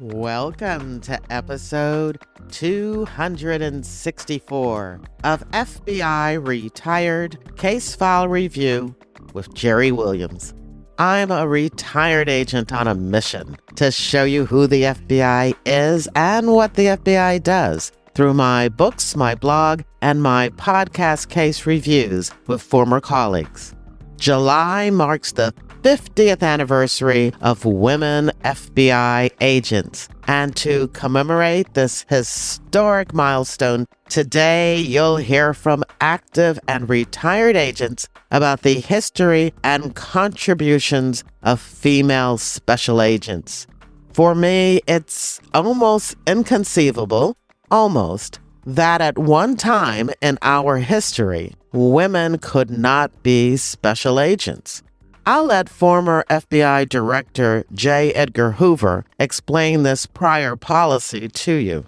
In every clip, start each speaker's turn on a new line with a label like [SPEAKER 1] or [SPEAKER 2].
[SPEAKER 1] Welcome to episode 264 of FBI Retired Case File Review with Jerry Williams. I'm a retired agent on a mission to show you who the FBI is and what the FBI does through my books, my blog, and my podcast case reviews with former colleagues. July marks the 50th anniversary of women FBI agents. And to commemorate this historic milestone, today you'll hear from active and retired agents about the history and contributions of female special agents. For me, it's almost inconceivable, that at one time in our history, women could not be special agents. I'll let former FBI Director J. Edgar Hoover explain this prior policy to you.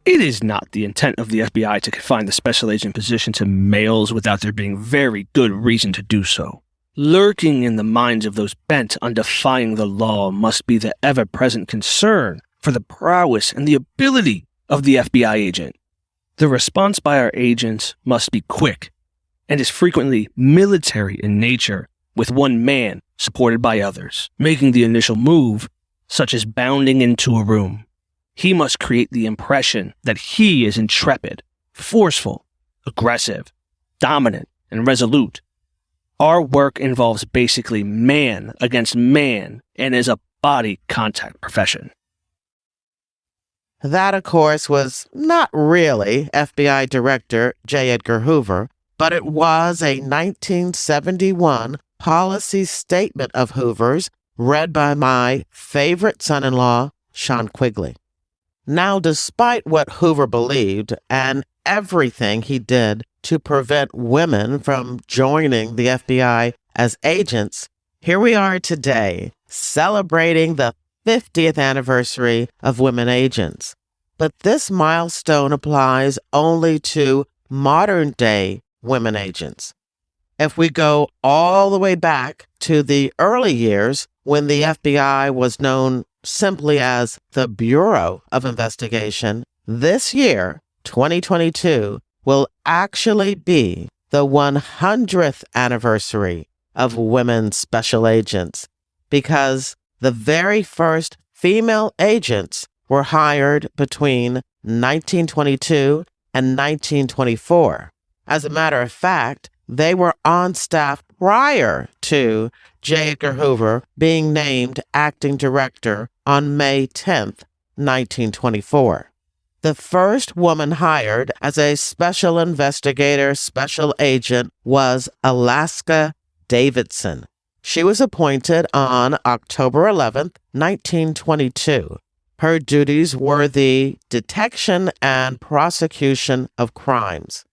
[SPEAKER 2] It is not the intent of the FBI to confine the special agent position to males without there being very good reason to do so. Lurking in the minds of those bent on defying the law must be the ever-present concern for the prowess and the ability of the FBI agent. The response by our agents must be quick and is frequently military in nature, with one man supported by others, making the initial move, such as bounding into a room. He must create the impression that he is intrepid, forceful, aggressive, dominant, and resolute. Our work involves basically man against man and is a body contact profession.
[SPEAKER 1] That, of course, was not really FBI Director J. Edgar Hoover, but it was a 1971 policy statement of Hoover's read by my favorite son-in-law, Sean Quigley. Now, despite what Hoover believed and everything he did to prevent women from joining the FBI as agents, here we are today celebrating the 50th anniversary of women agents. But this milestone applies only to modern-day women agents. If we go all the way back to the early years when the FBI was known simply as the Bureau of Investigation, this year, 2022, will actually be the 100th anniversary of women special agents, because the very first female agents were hired between 1922 and 1924. As a matter of fact, they were on staff prior to J. Edgar Hoover being named acting director on May 10th, 1924. The first woman hired as a special investigator special agent was Alaska Davidson. She was appointed on October 11th, 1922. Her duties were the detection and prosecution of crimes.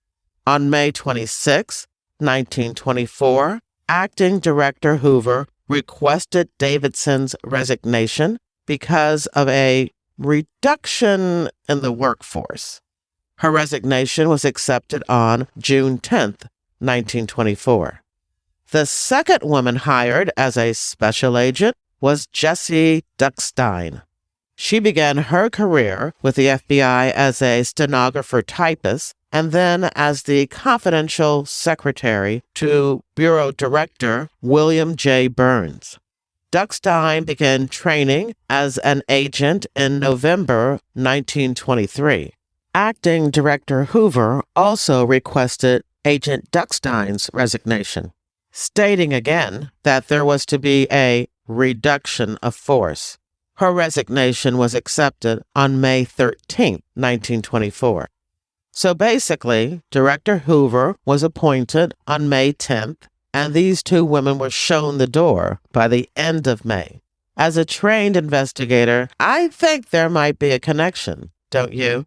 [SPEAKER 1] On May 26, 1924, Acting Director Hoover requested Davidson's resignation because of a reduction in the workforce. Her resignation was accepted on June 10, 1924. The second woman hired as a special agent was Jessie Duckstein. She began her career with the FBI as a stenographer typist and then as the confidential secretary to Bureau Director William J. Burns. Duckstein began training as an agent in November 1923. Acting Director Hoover also requested Agent Duckstein's resignation, stating again that there was to be a reduction of force. Her resignation was accepted on May 13, 1924. So basically, Director Hoover was appointed on May 10th, and these two women were shown the door by the end of May. As a trained investigator, I think there might be a connection, don't you?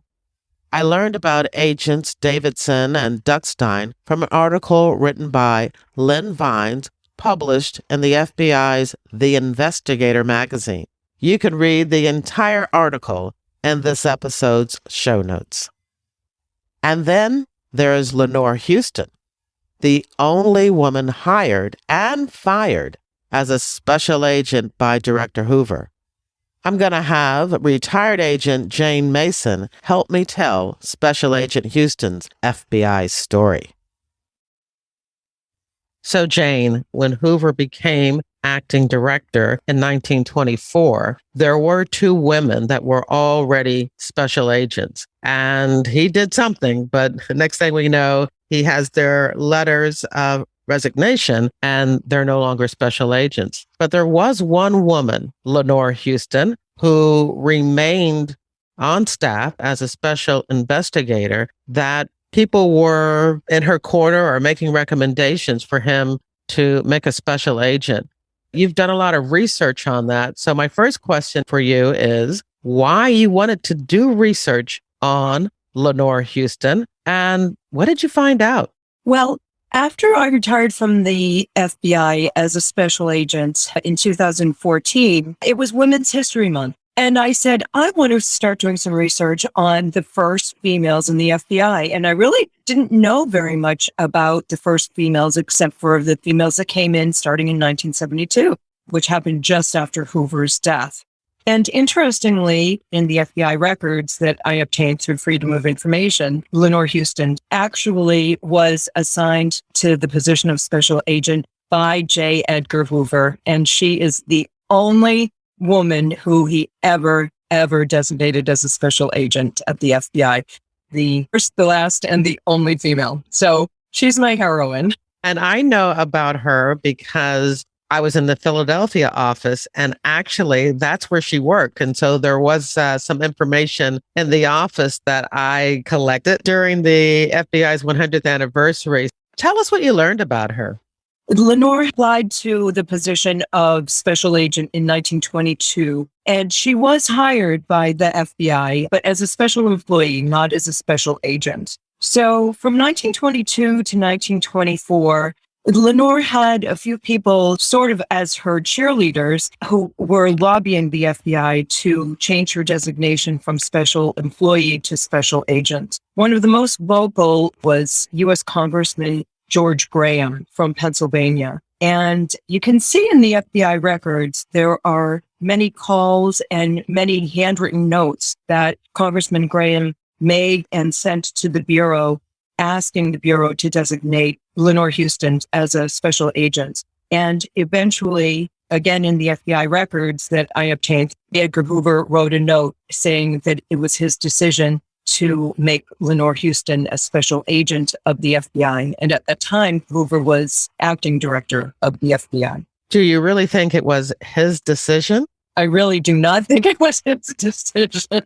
[SPEAKER 1] I learned about agents Davidson and Duckstein from an article written by Lynn Vines, published in the FBI's The Investigator magazine. You can read the entire article in this episode's show notes. And then there is Lenore Houston, the only woman hired and fired as a special agent by Director Hoover. I'm going to have retired agent Jane Mason help me tell Special Agent Houston's FBI story. So, Jane, when Hoover became acting director in 1924, there were two women that were already special agents. And he did something, but the next thing we know, he has their letters of resignation and they're no longer special agents. But there was one woman, Lenore Houston, who remained on staff as a special investigator that people were in her corner or making recommendations for him to make a special agent. You've done a lot of research on that. So my first question for you is why you wanted to do research on Lenore Houston and what did you find out?
[SPEAKER 3] Well, after I retired from the FBI as a special agent in 2014, it was Women's History Month. And I said, I want to start doing some research on the first females in the FBI. And I really didn't know very much about the first females, except for the females that came in starting in 1972, which happened just after Hoover's death. And interestingly, in the FBI records that I obtained through Freedom of Information, Lenore Houston actually was assigned to the position of special agent by J. Edgar Hoover. And she is the only woman who he ever designated as a special agent at the FBI. The first, the last, and the only female. So she's my heroine.
[SPEAKER 1] And I know about her because I was in the Philadelphia office and actually that's where she worked. And so there was some information in the office that I collected during the FBI's 100th anniversary. Tell us what you learned about her.
[SPEAKER 3] Lenore applied to the position of special agent in 1922, and she was hired by the FBI, but as a special employee, not as a special agent. So from 1922 to 1924, Lenore had a few people sort of as her cheerleaders who were lobbying the FBI to change her designation from special employee to special agent. One of the most vocal was U.S. Congressman George Graham from Pennsylvania. And you can see in the FBI records, there are many calls and many handwritten notes that Congressman Graham made and sent to the Bureau, asking the Bureau to designate Lenore Houston as a special agent. And eventually, again, in the FBI records that I obtained, Edgar Hoover wrote a note saying that it was his decision to make Lenore Houston a special agent of the FBI. And at that time, Hoover was acting director of the FBI.
[SPEAKER 1] Do you really think it was his decision?
[SPEAKER 3] I really do not think it was his decision.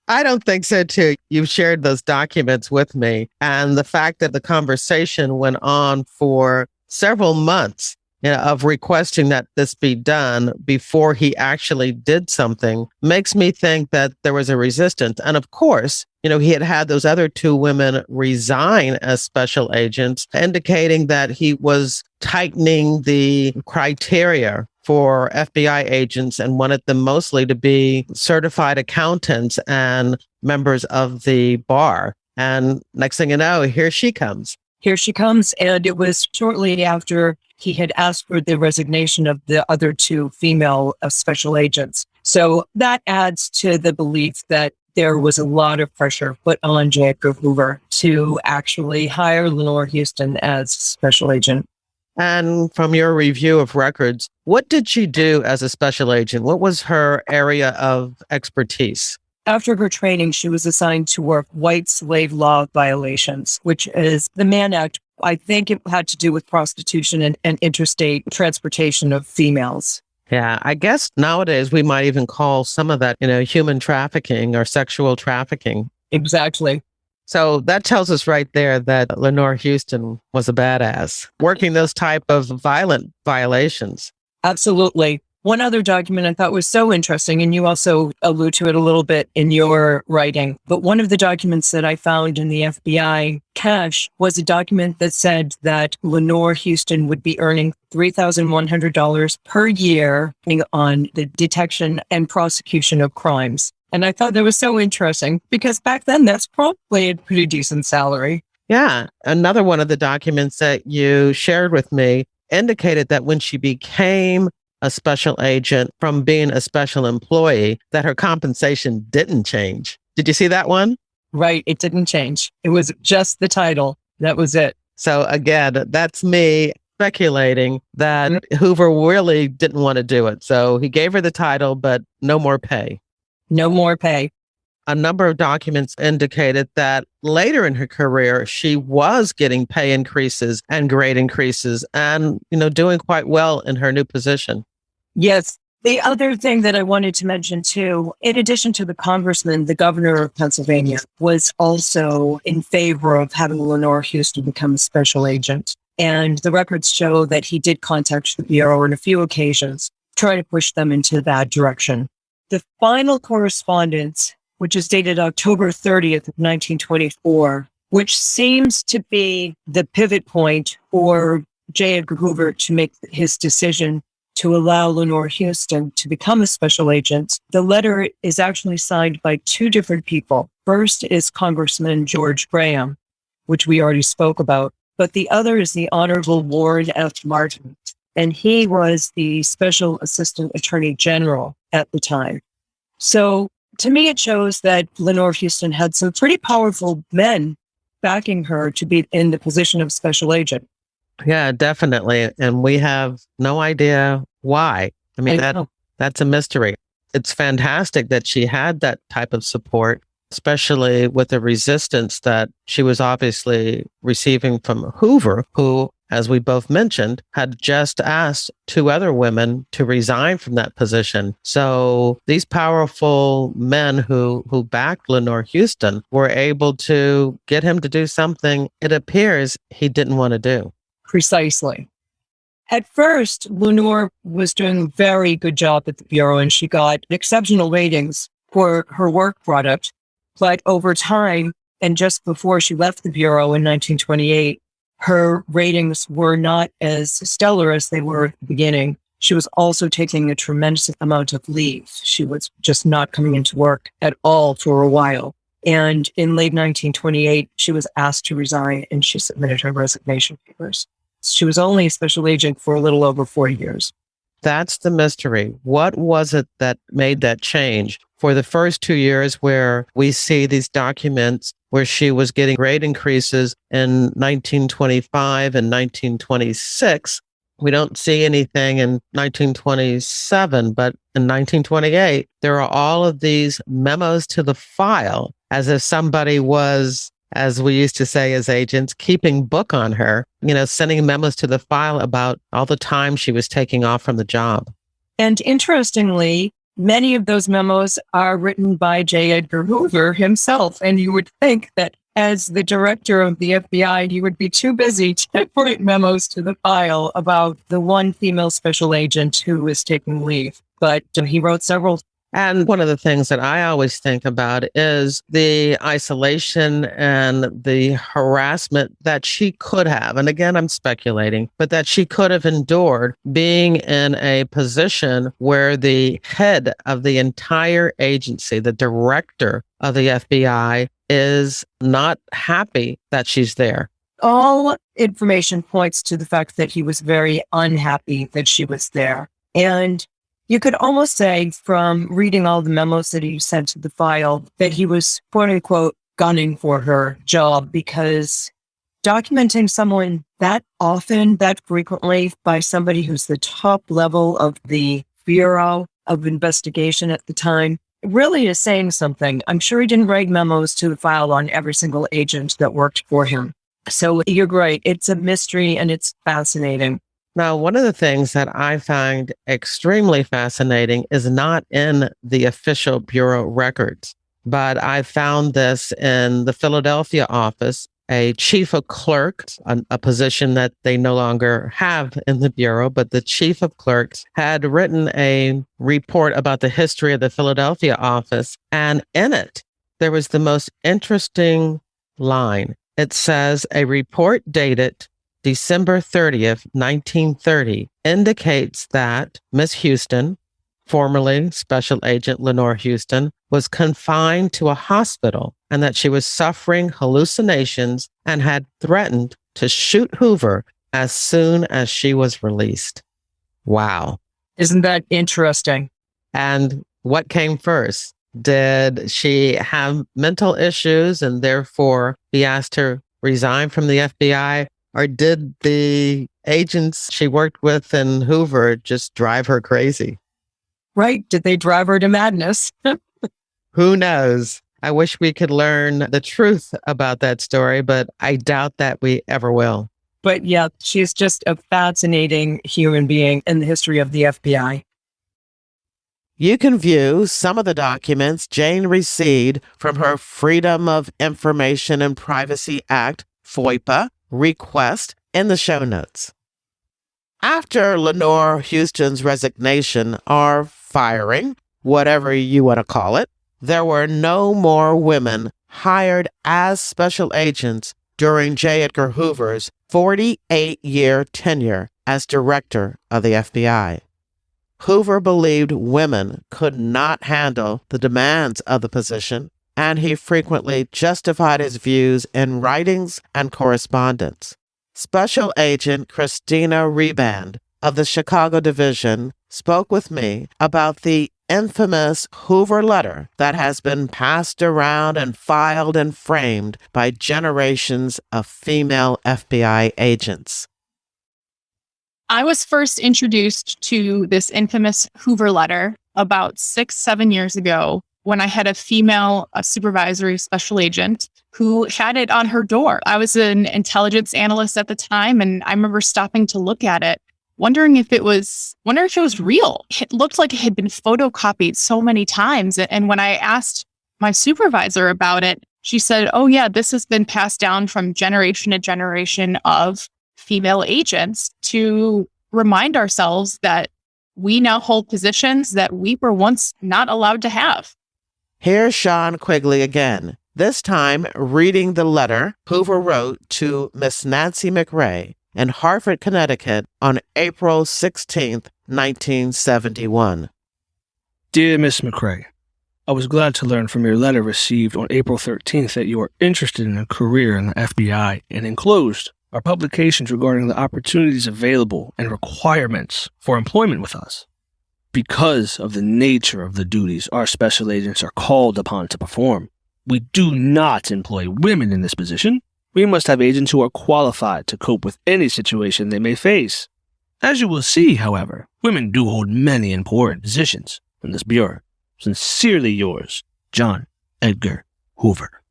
[SPEAKER 1] I don't think so, too. You've shared those documents with me. And the fact that the conversation went on for several months, of requesting that this be done before he actually did something makes me think that there was a resistance. And of course, he had those other two women resign as special agents, indicating that he was tightening the criteria for FBI agents and wanted them mostly to be certified accountants and members of the bar. And next thing you know, here she comes.
[SPEAKER 3] Here she comes. And it was shortly after he had asked for the resignation of the other two female special agents. So that adds to the belief that there was a lot of pressure put on J. Edgar Hoover to actually hire Lenore Houston as special agent.
[SPEAKER 1] And from your review of records, what did she do as a special agent? What was her area of expertise?
[SPEAKER 3] After her training, she was assigned to work white slave law violations, which is the Mann Act. I think it had to do with prostitution and interstate transportation of females.
[SPEAKER 1] Yeah, I guess nowadays we might even call some of that, human trafficking or sexual trafficking.
[SPEAKER 3] Exactly.
[SPEAKER 1] So that tells us right there that Lenore Houston was a badass, working those type of violent violations.
[SPEAKER 3] Absolutely. One other document I thought was so interesting, and you also allude to it a little bit in your writing, but one of the documents that I found in the FBI cache was a document that said that Lenore Houston would be earning $3,100 per year on the detection and prosecution of crimes. And I thought that was so interesting because back then that's probably a pretty decent salary.
[SPEAKER 1] Yeah. Another one of the documents that you shared with me indicated that when she became a special agent from being a special employee, that her compensation didn't change. Did you see that one?
[SPEAKER 3] Right. It didn't change. It was just the title. That was it.
[SPEAKER 1] So again, that's me speculating that Hoover really didn't want to do it. So he gave her the title, but no more pay.
[SPEAKER 3] No more pay.
[SPEAKER 1] A number of documents indicated that later in her career, she was getting pay increases and grade increases and, doing quite well in her new position.
[SPEAKER 3] Yes. The other thing that I wanted to mention too, in addition to the congressman, the governor of Pennsylvania was also in favor of having Lenore Houston become a special agent. And the records show that he did contact the Bureau on a few occasions, trying to push them into that direction. The final correspondence, which is dated October 30th of 1924, which seems to be the pivot point for J. Edgar Hoover to make his decision to allow Lenore Houston to become a special agent. The letter is actually signed by two different people. First is Congressman George Graham, which we already spoke about, but the other is the Honorable Warren F. Martin, and he was the Special Assistant Attorney General at the time. So to me, it shows that Lenore Houston had some pretty powerful men backing her to be in the position of special agent.
[SPEAKER 1] Yeah, definitely. And we have no idea why. I mean, that's a mystery. It's fantastic that she had that type of support, especially with the resistance that she was obviously receiving from Hoover, who, as we both mentioned, had just asked two other women to resign from that position. So these powerful men who backed Lenore Houston were able to get him to do something it appears he didn't want to do.
[SPEAKER 3] Precisely. At first, Lenore was doing a very good job at the Bureau, and she got exceptional ratings for her work product. But over time, and just before she left the Bureau in 1928, her ratings were not as stellar as they were at the beginning. She was also taking a tremendous amount of leave. She was just not coming into work at all for a while. And in late 1928, she was asked to resign, and she submitted her resignation papers. She was only a special agent for a little over 4 years.
[SPEAKER 1] That's the mystery. What was it that made that change? For the first 2 years where we see these documents where she was getting grade increases in 1925 and 1926, we don't see anything in 1927, but in 1928, there are all of these memos to the file as if somebody was, as we used to say as agents, keeping book on her, sending memos to the file about all the time she was taking off from the job.
[SPEAKER 3] And interestingly, many of those memos are written by J. Edgar Hoover himself. And you would think that as the director of the FBI, he would be too busy to write memos to the file about the one female special agent who was taking leave. But he wrote several.
[SPEAKER 1] And one of the things that I always think about is the isolation and the harassment that she could have. And again, I'm speculating, but that she could have endured being in a position where the head of the entire agency, the director of the FBI, is not happy that she's there.
[SPEAKER 3] All information points to the fact that he was very unhappy that she was there. And you could almost say from reading all the memos that he sent to the file that he was, quote unquote, gunning for her job, because documenting someone that often, that frequently by somebody who's the top level of the Bureau of Investigation at the time really is saying something. I'm sure he didn't write memos to the file on every single agent that worked for him. So you're right. It's a mystery and it's fascinating.
[SPEAKER 1] Now, one of the things that I find extremely fascinating is not in the official Bureau records, but I found this in the Philadelphia office. A chief of clerks, a position that they no longer have in the Bureau, but the chief of clerks had written a report about the history of the Philadelphia office. And in it, there was the most interesting line. It says, a report dated December 30th, 1930, indicates that Miss Houston, formerly Special Agent Lenore Houston, was confined to a hospital and that she was suffering hallucinations and had threatened to shoot Hoover as soon as she was released. Wow.
[SPEAKER 3] Isn't that interesting?
[SPEAKER 1] And what came first? Did she have mental issues and therefore be asked to resign from the FBI? Or did the agents she worked with in Hoover just drive her crazy?
[SPEAKER 3] Right. Did they drive her to madness?
[SPEAKER 1] Who knows? I wish we could learn the truth about that story, but I doubt that we ever will.
[SPEAKER 3] But yeah, she's just a fascinating human being in the history of the FBI.
[SPEAKER 1] You can view some of the documents Jane received from her Freedom of Information and Privacy Act, FOIPA, request in the show notes. After Lenore Houston's resignation or firing, whatever you want to call it, there were no more women hired as special agents during J. Edgar Hoover's 48-year tenure as director of the FBI. Hoover believed women could not handle the demands of the position, and he frequently justified his views in writings and correspondence. Special Agent Christina Reband of the Chicago Division spoke with me about the infamous Hoover letter that has been passed around and filed and framed by generations of female FBI agents.
[SPEAKER 4] I was first introduced to this infamous Hoover letter about 6-7 years ago when I had a female supervisory special agent who had it on her door. I was an intelligence analyst at the time, and I remember stopping to look at it, wondering if it was real. It looked like it had been photocopied so many times. And when I asked my supervisor about it, she said, "Oh yeah, this has been passed down from generation to generation of female agents to remind ourselves that we now hold positions that we were once not allowed to have."
[SPEAKER 1] Here's Sean Quigley again, this time reading the letter Hoover wrote to Miss Nancy McRae in Hartford, Connecticut on April 16th, 1971.
[SPEAKER 2] Dear Miss McRae, I was glad to learn from your letter received on April 13th that you are interested in a career in the FBI, and enclosed are publications regarding the opportunities available and requirements for employment with us. Because of the nature of the duties our special agents are called upon to perform, we do not employ women in this position. We must have agents who are qualified to cope with any situation they may face. As you will see, however, women do hold many important positions in this bureau. Sincerely yours, John Edgar Hoover.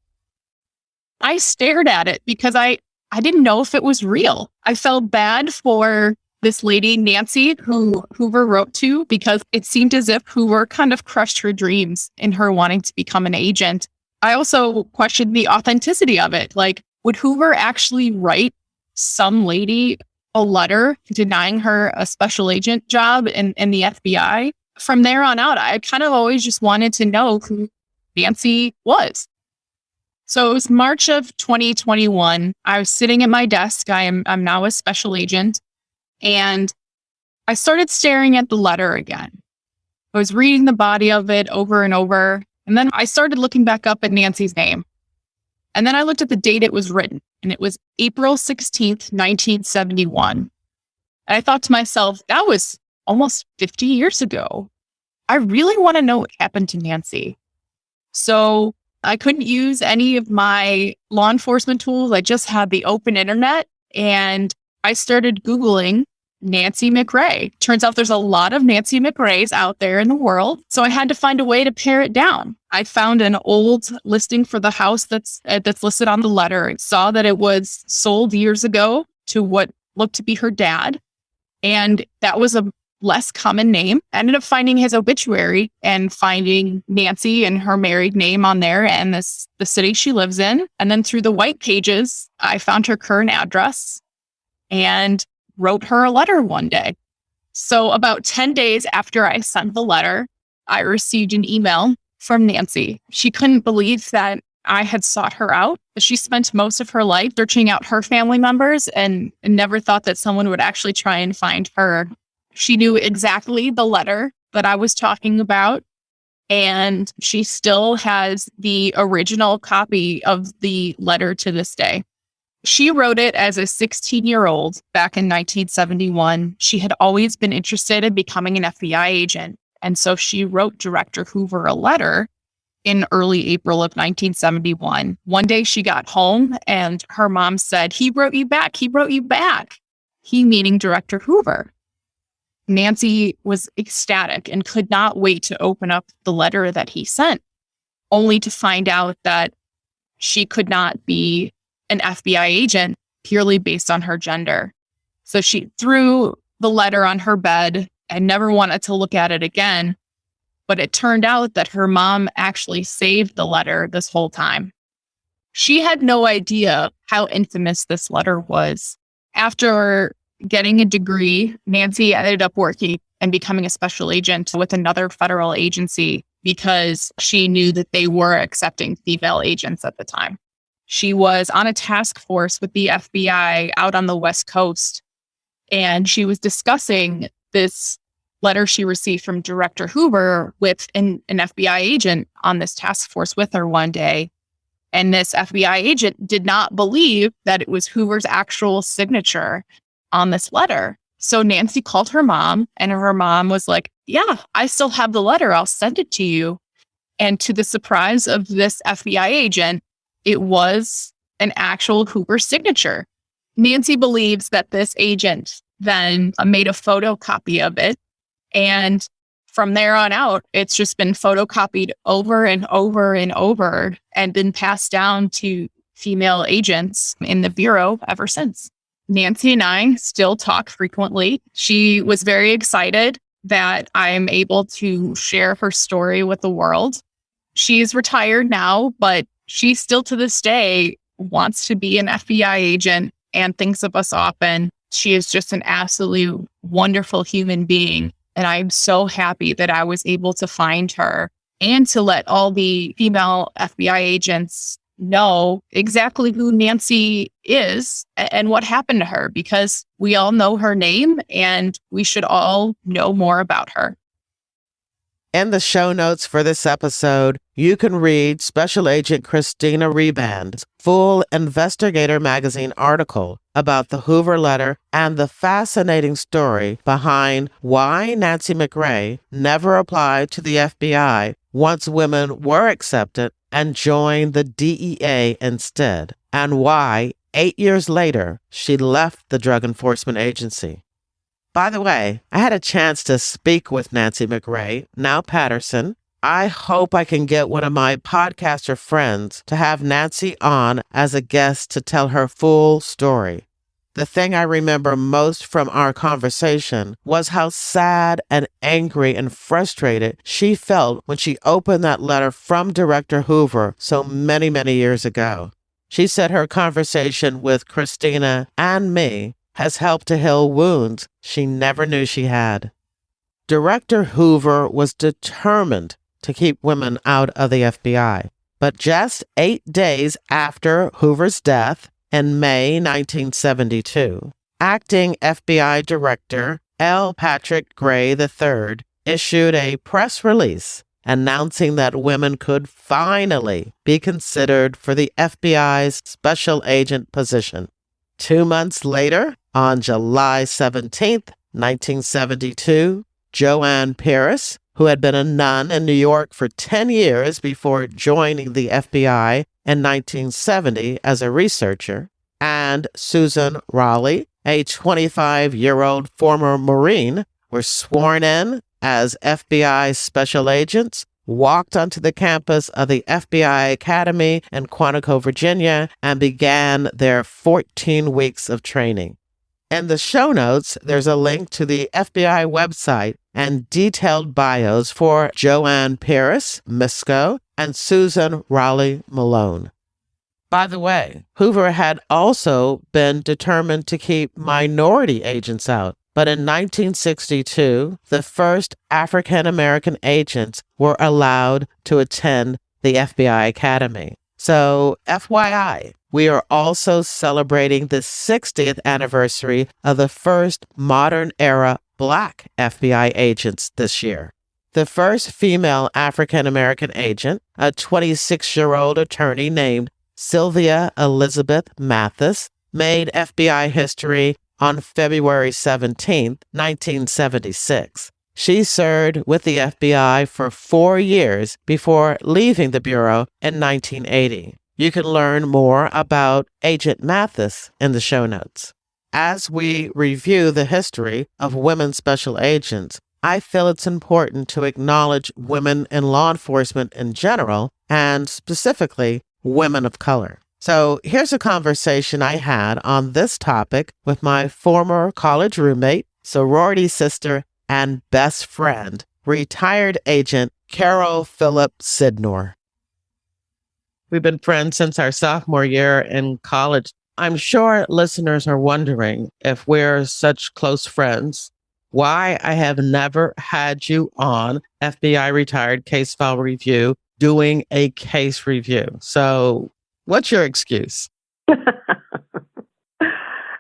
[SPEAKER 4] I stared at it because I didn't know if it was real. I felt bad for this lady, Nancy, who Hoover wrote to, because it seemed as if Hoover kind of crushed her dreams in her wanting to become an agent. I also questioned the authenticity of it. Like, would Hoover actually write some lady a letter denying her a special agent job in the FBI? From there on out, I kind of always just wanted to know who Nancy was. So it was March of 2021. I was sitting at my desk. I'm now a special agent. And I started staring at the letter again. I was reading the body of it over and over. And then I started looking back up at Nancy's name. And then I looked at the date it was written, and it was April 16th, 1971. And I thought to myself, that was almost 50 years ago. I really want to know what happened to Nancy. So I couldn't use any of my law enforcement tools. I just had the open internet, and I started Googling Nancy McRae. Turns out there's a lot of Nancy McRaes out there in the world. So I had to find a way to pare it down. I found an old listing for the house that's listed on the letter. I saw that it was sold years ago to what looked to be her dad. And that was a less common name. I ended up finding his obituary and finding Nancy and her married name on there and the city she lives in. And then through the white pages, I found her current address and wrote her a letter one day. So about 10 days after I sent the letter, I received an email from Nancy. She couldn't believe that I had sought her out. She spent most of her life searching out her family members and never thought that someone would actually try and find her. She knew exactly the letter that I was talking about, and she still has the original copy of the letter to this day. She wrote it as a 16-year-old back in 1971. She had always been interested in becoming an FBI agent. And so she wrote Director Hoover a letter in early April of 1971. One day she got home and her mom said, "He wrote you back. He wrote you back." He meaning Director Hoover. Nancy was ecstatic and could not wait to open up the letter that he sent, only to find out that she could not be an FBI agent purely based on her gender. So she threw the letter on her bed and never wanted to look at it again. But it turned out that her mom actually saved the letter this whole time. She had no idea how infamous this letter was. After getting a degree, Nancy ended up working and becoming a special agent with another federal agency because she knew that they were accepting female agents at the time. She was on a task force with the FBI out on the West Coast, and she was discussing this letter she received from Director Hoover with an FBI agent on this task force with her one day. And this FBI agent did not believe that it was Hoover's actual signature on this letter. So Nancy called her mom, and her mom was like, "Yeah, I still have the letter. I'll send it to you." And to the surprise of this FBI agent, it was an actual Hoover signature. Nancy believes that this agent then made a photocopy of it. And from there on out, it's just been photocopied over and over and over and been passed down to female agents in the Bureau ever since. Nancy and I still talk frequently. She was very excited that I'm able to share her story with the world. She's retired now, but she still to this day wants to be an FBI agent and thinks of us often. She is just an absolute wonderful human being. And I'm so happy that I was able to find her and to let all the female FBI agents know exactly who Nancy is and what happened to her, because we all know her name and we should all know more about her.
[SPEAKER 1] In the show notes for this episode, you can read Special Agent Christina Reband's full Investigator magazine article about the Hoover letter and the fascinating story behind why Nancy McRae never applied to the FBI once women were accepted and joined the DEA instead, and why 8 years later she left the Drug Enforcement Agency. By the way, I had a chance to speak with Nancy McRae, now Patterson. I hope I can get one of my podcaster friends to have Nancy on as a guest to tell her full story. The thing I remember most from our conversation was how sad and angry and frustrated she felt when she opened that letter from Director Hoover so many, many years ago. She said her conversation with Christina and me has helped to heal wounds she never knew she had. Director Hoover was determined to keep women out of the FBI, but just 8 days after Hoover's death in May 1972, acting FBI Director L. Patrick Gray III issued a press release announcing that women could finally be considered for the FBI's special agent position. 2 months later, on July 17th, 1972, Joanne Pierce, who had been a nun in New York for 10 years before joining the FBI in 1970 as a researcher, and Susan Raleigh, a 25-year-old former Marine, were sworn in as FBI special agents, walked onto the campus of the FBI Academy in Quantico, Virginia, and began their 14 weeks of training. In the show notes, there's a link to the FBI website and detailed bios for Joanne Pierce, Misco, and Susan Raleigh Malone. By the way, Hoover had also been determined to keep minority agents out, but in 1962, the first African-American agents were allowed to attend the FBI Academy. So, FYI, we are also celebrating the 60th anniversary of the first modern-era Black FBI agents this year. The first female African-American agent, a 26-year-old attorney named Sylvia Elizabeth Mathis, made FBI history on February 17, 1976. She served with the FBI for 4 years before leaving the Bureau in 1980. You can learn more about Agent Mathis in the show notes. As we review the history of women special agents, I feel it's important to acknowledge women in law enforcement in general, and specifically women of color. So here's a conversation I had on this topic with my former college roommate, sorority sister, and best friend, retired agent Carol Phillip Sidnor. We've been friends since our sophomore year in college. I'm sure listeners are wondering, if we're such close friends, why I have never had you on FBI Retired Case File Review doing a case review. So what's your excuse?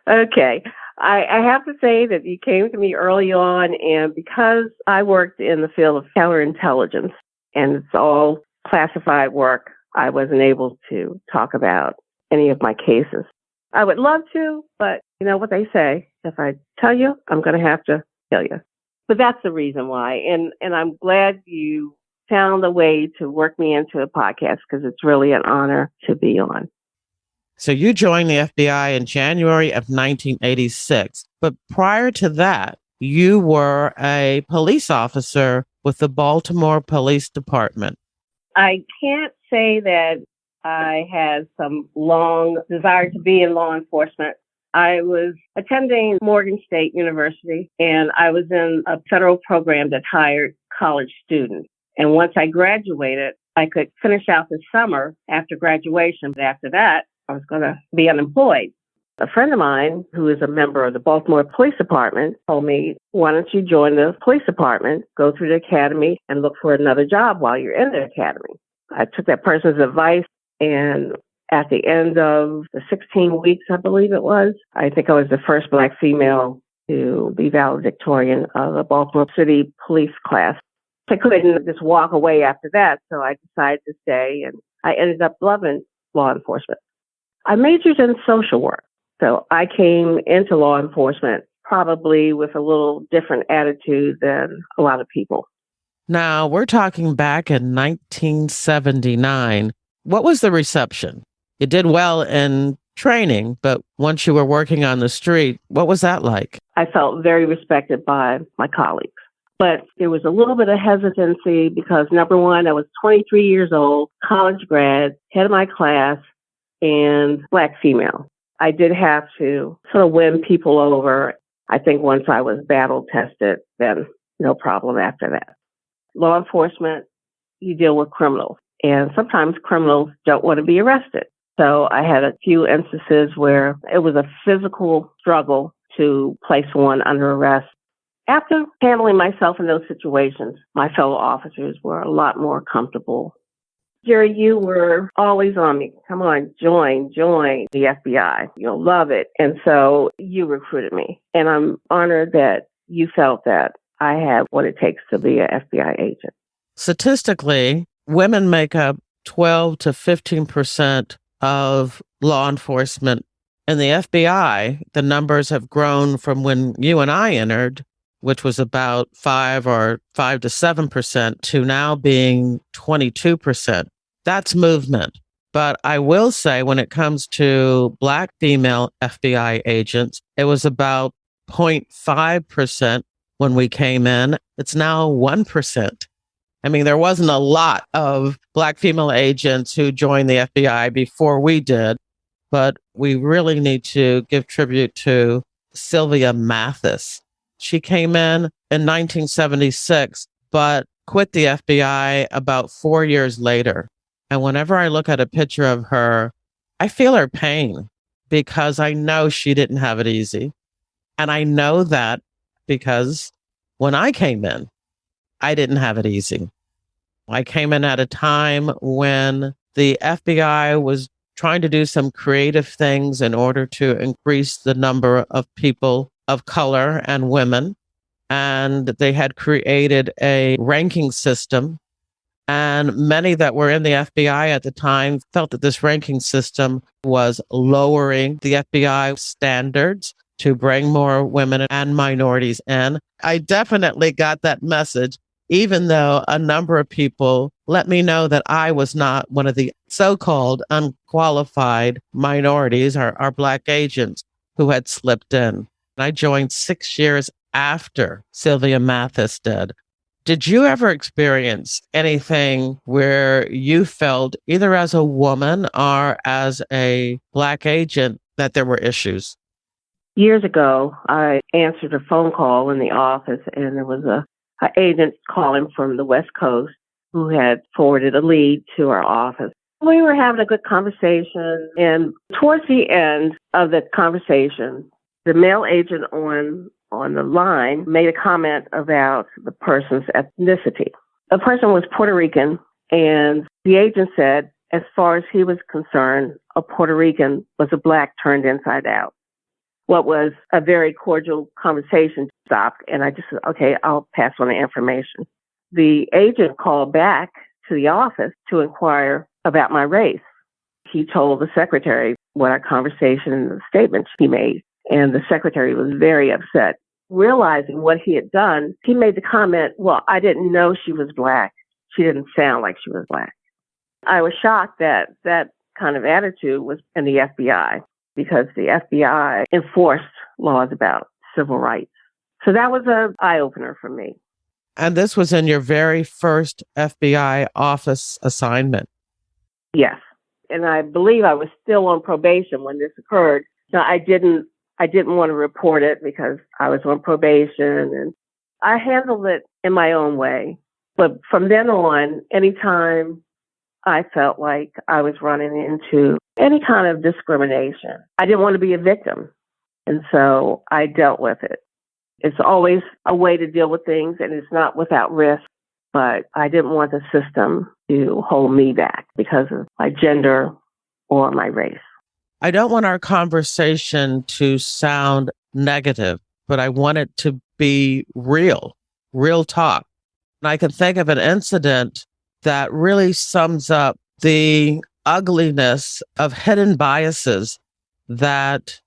[SPEAKER 5] Okay. I have to say that you came to me early on, and because I worked in the field of counterintelligence and it's all classified work, I wasn't able to talk about any of my cases. I would love to, but you know what they say, if I tell you, I'm going to have to tell you. But that's the reason why. And I'm glad you found a way to work me into a podcast, because it's really an honor to be on.
[SPEAKER 1] So you joined the FBI in January of 1986, but prior to that, you were a police officer with the Baltimore Police Department.
[SPEAKER 5] I can't say that I had some long desire to be in law enforcement. I was attending Morgan State University, and I was in a federal program that hired college students. And once I graduated, I could finish out the summer after graduation. But after that, I was going to be unemployed. A friend of mine, who is a member of the Baltimore Police Department, told me, why don't you join the police department, go through the academy, and look for another job while you're in the academy. I took that person's advice, and at the end of the 16 weeks, I believe it was, I think I was the first Black female to be valedictorian of the Baltimore City police class. I couldn't just walk away after that, so I decided to stay, and I ended up loving law enforcement. I majored in social work, so I came into law enforcement probably with a little different attitude than a lot of people.
[SPEAKER 1] Now, we're talking back in 1979. What was the reception? You did well in training, but once you were working on the street, what was that like?
[SPEAKER 5] I felt very respected by my colleagues. But there was a little bit of hesitancy because, number one, I was 23 years old, college grad, head of my class, and Black female. I did have to sort of win people over. I think once I was battle tested, then no problem after that. Law enforcement, you deal with criminals, and sometimes criminals don't want to be arrested. So I had a few instances where it was a physical struggle to place one under arrest. After handling myself in those situations, my fellow officers were a lot more comfortable. Jerry, you were always on me. Come on, join the FBI. You'll love it. And so you recruited me. And I'm honored that you felt that I have what it takes to be an FBI agent.
[SPEAKER 1] Statistically, women make up 12 to 15% of law enforcement. In the FBI, the numbers have grown from when you and I entered, which was about 5 to 7%, to now being 22%. That's movement. But I will say, when it comes to Black female FBI agents, it was about 0.5% when we came in. It's now 1%. I mean, there wasn't a lot of Black female agents who joined the FBI before we did, but we really need to give tribute to Sylvia Mathis. She came in 1976, but quit the FBI about 4 years later. And whenever I look at a picture of her, I feel her pain because I know she didn't have it easy. And I know that because when I came in, I didn't have it easy. I came in at a time when the FBI was trying to do some creative things in order to increase the number of people of color and women. And they had created a ranking system And many that were in the FBI at the time felt that this ranking system was lowering the FBI standards to bring more women and minorities in. I definitely got that message, even though a number of people let me know that I was not one of the so-called unqualified minorities or Black agents who had slipped in. I joined 6 years after Sylvia Mathis did. Did you ever experience anything where you felt, either as a woman or as a Black agent, that there were issues?
[SPEAKER 5] Years ago, I answered a phone call in the office, and there was a agent calling from the West Coast who had forwarded a lead to our office. We were having a good conversation, and towards the end of the conversation, the male agent on the line made a comment about the person's ethnicity. The person was Puerto Rican, and the agent said, as far as he was concerned, a Puerto Rican was a Black turned inside out. What was a very cordial conversation stopped, and I just said, okay, I'll pass on the information. The agent called back to the office to inquire about my race. He told the secretary what our conversation and the statements he made, and the secretary was very upset. Realizing what he had done, he made the comment, well, I didn't know she was Black. She didn't sound like she was Black. I was shocked that that kind of attitude was in the FBI, because the FBI enforced laws about civil rights. So that was an eye-opener for me.
[SPEAKER 1] And this was in your very first FBI office assignment.
[SPEAKER 5] Yes. And I believe I was still on probation when this occurred. Now, I didn't want to report it because I was on probation, and I handled it in my own way. But from then on, anytime I felt like I was running into any kind of discrimination, I didn't want to be a victim. And so I dealt with it. It's always a way to deal with things, and it's not without risk. But I didn't want the system to hold me back because of my gender or my race.
[SPEAKER 1] I don't want our conversation to sound negative, but I want it to be real talk. And I can think of an incident that really sums up the ugliness of hidden biases that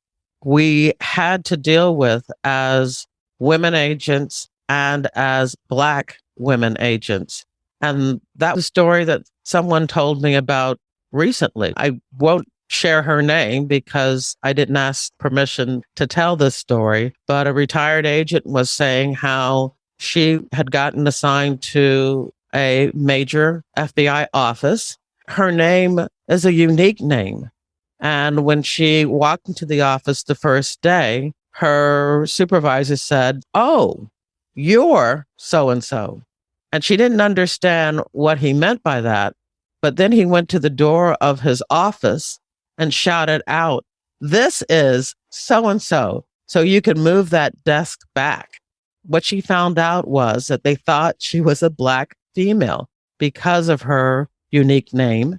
[SPEAKER 1] we had to deal with as women agents and as Black women agents. And that was a story that someone told me about recently. I won't share her name because I didn't ask permission to tell this story, but a retired agent was saying how she had gotten assigned to a major FBI office. Her name is a unique name. And when she walked into the office the first day, her supervisor said, "Oh, you're so-and-so." And she didn't understand what he meant by that. But then he went to the door of his office and shouted out, "This is so-and-so, so you can move that desk back." What she found out was that they thought she was a Black female because of her unique name.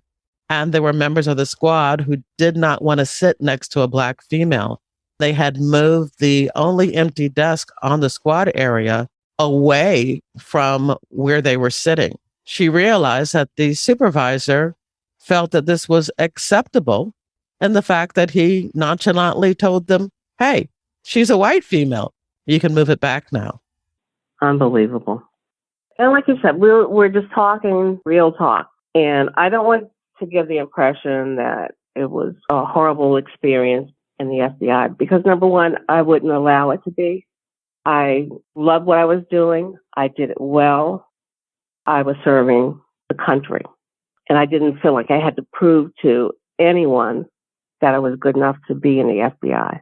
[SPEAKER 1] And there were members of the squad who did not want to sit next to a Black female. They had moved the only empty desk on the squad area away from where they were sitting. She realized that the supervisor felt that this was acceptable, and the fact that he nonchalantly told them, "Hey, she's a white female. You can move it back now."
[SPEAKER 5] Unbelievable. And like you said, we're just talking real talk. And I don't want to give the impression that it was a horrible experience in the FBI, because number one, I wouldn't allow it to be. I loved what I was doing. I did it well. I was serving the country. And I didn't feel like I had to prove to anyone that I was good enough to be in the FBI.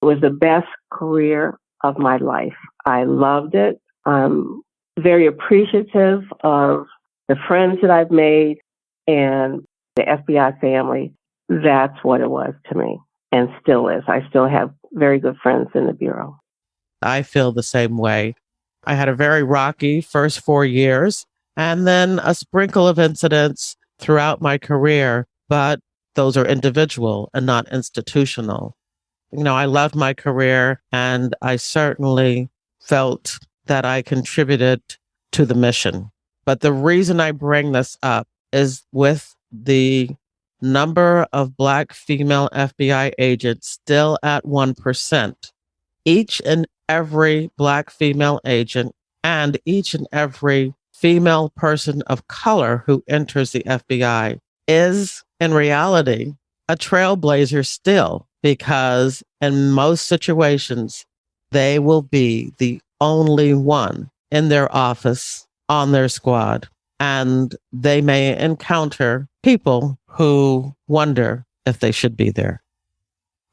[SPEAKER 5] It was the best career of my life. I loved it. I'm very appreciative of the friends that I've made and the FBI family. That's what it was to me, and still is. I still have very good friends in the Bureau.
[SPEAKER 1] I feel the same way. I had a very rocky first 4 years and then a sprinkle of incidents throughout my career, but those are individual and not institutional. You know, I loved my career, and I certainly felt that I contributed to the mission. But the reason I bring this up is with the number of Black female FBI agents still at 1%. Each and every Black female agent and each and every female person of color who enters the FBI is, in reality, a trailblazer still, because in most situations, they will be the only one in their office, on their squad, and they may encounter people who wonder if they should be there.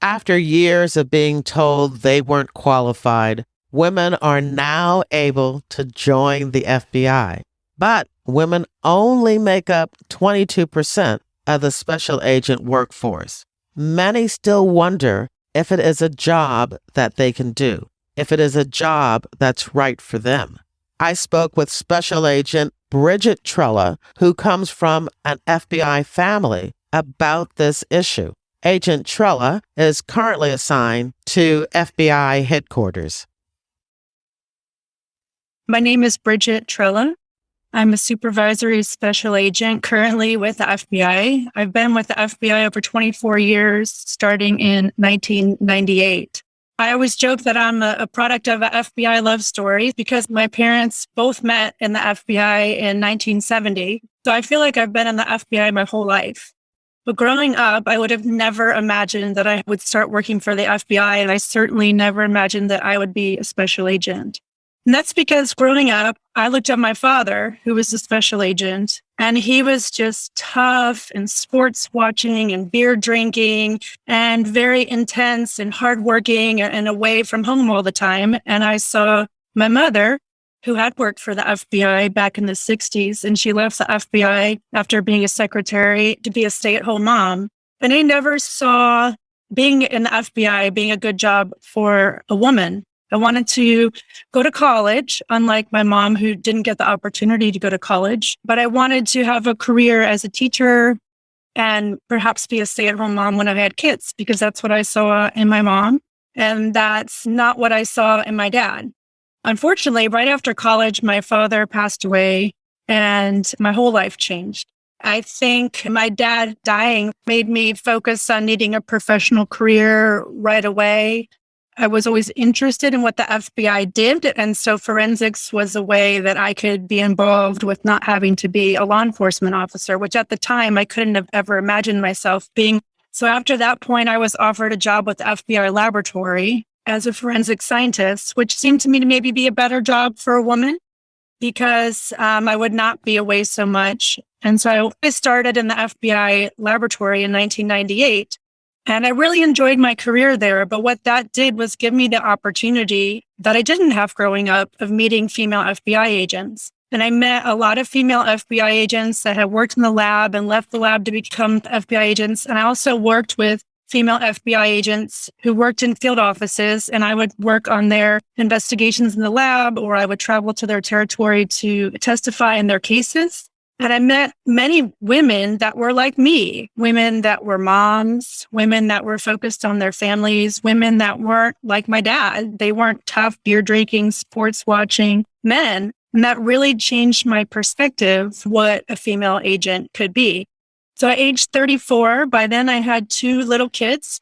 [SPEAKER 1] After years of being told they weren't qualified, women are now able to join the FBI. But women only make up 22% of the special agent workforce. Many still wonder if it is a job that they can do, if it is a job that's right for them. I spoke with Special Agent Bridget Trella, who comes from an FBI family, about this issue. Agent Trella is currently assigned to FBI headquarters.
[SPEAKER 6] My name is Bridget Trella. I'm a supervisory special agent currently with the FBI. I've been with the FBI over 24 years, starting in 1998. I always joke that I'm a product of an FBI love story because my parents both met in the FBI in 1970. So I feel like I've been in the FBI my whole life. But growing up, I would have never imagined that I would start working for the FBI, and I certainly never imagined that I would be a special agent. And that's because growing up, I looked at my father, who was a special agent, and he was just tough and sports watching and beer drinking and very intense and hardworking and away from home all the time. And I saw my mother, who had worked for the FBI back in the 60s, and she left the FBI after being a secretary to be a stay-at-home mom. And I never saw being in the FBI being a good job for a woman. I wanted to go to college, unlike my mom, who didn't get the opportunity to go to college. But I wanted to have a career as a teacher and perhaps be a stay-at-home mom when I had kids, because that's what I saw in my mom. And that's not what I saw in my dad. Unfortunately, right after college, my father passed away and my whole life changed. I think my dad dying made me focus on needing a professional career right away. I was always interested in what the FBI did. And so forensics was a way that I could be involved with not having to be a law enforcement officer, which at the time I couldn't have ever imagined myself being. So after that point, I was offered a job with the FBI laboratory as a forensic scientist, which seemed to me to maybe be a better job for a woman because I would not be away so much. And so I started in the FBI laboratory in 1998. And I really enjoyed my career there. But what that did was give me the opportunity that I didn't have growing up of meeting female FBI agents. And I met a lot of female FBI agents that had worked in the lab and left the lab to become FBI agents. And I also worked with female FBI agents who worked in field offices, and I would work on their investigations in the lab, or I would travel to their territory to testify in their cases. And I met many women that were like me, women that were moms, women that were focused on their families, women that weren't like my dad. They weren't tough, beer drinking, sports watching men. And that really changed my perspective, what a female agent could be. So at age 34, by then I had 2 little kids.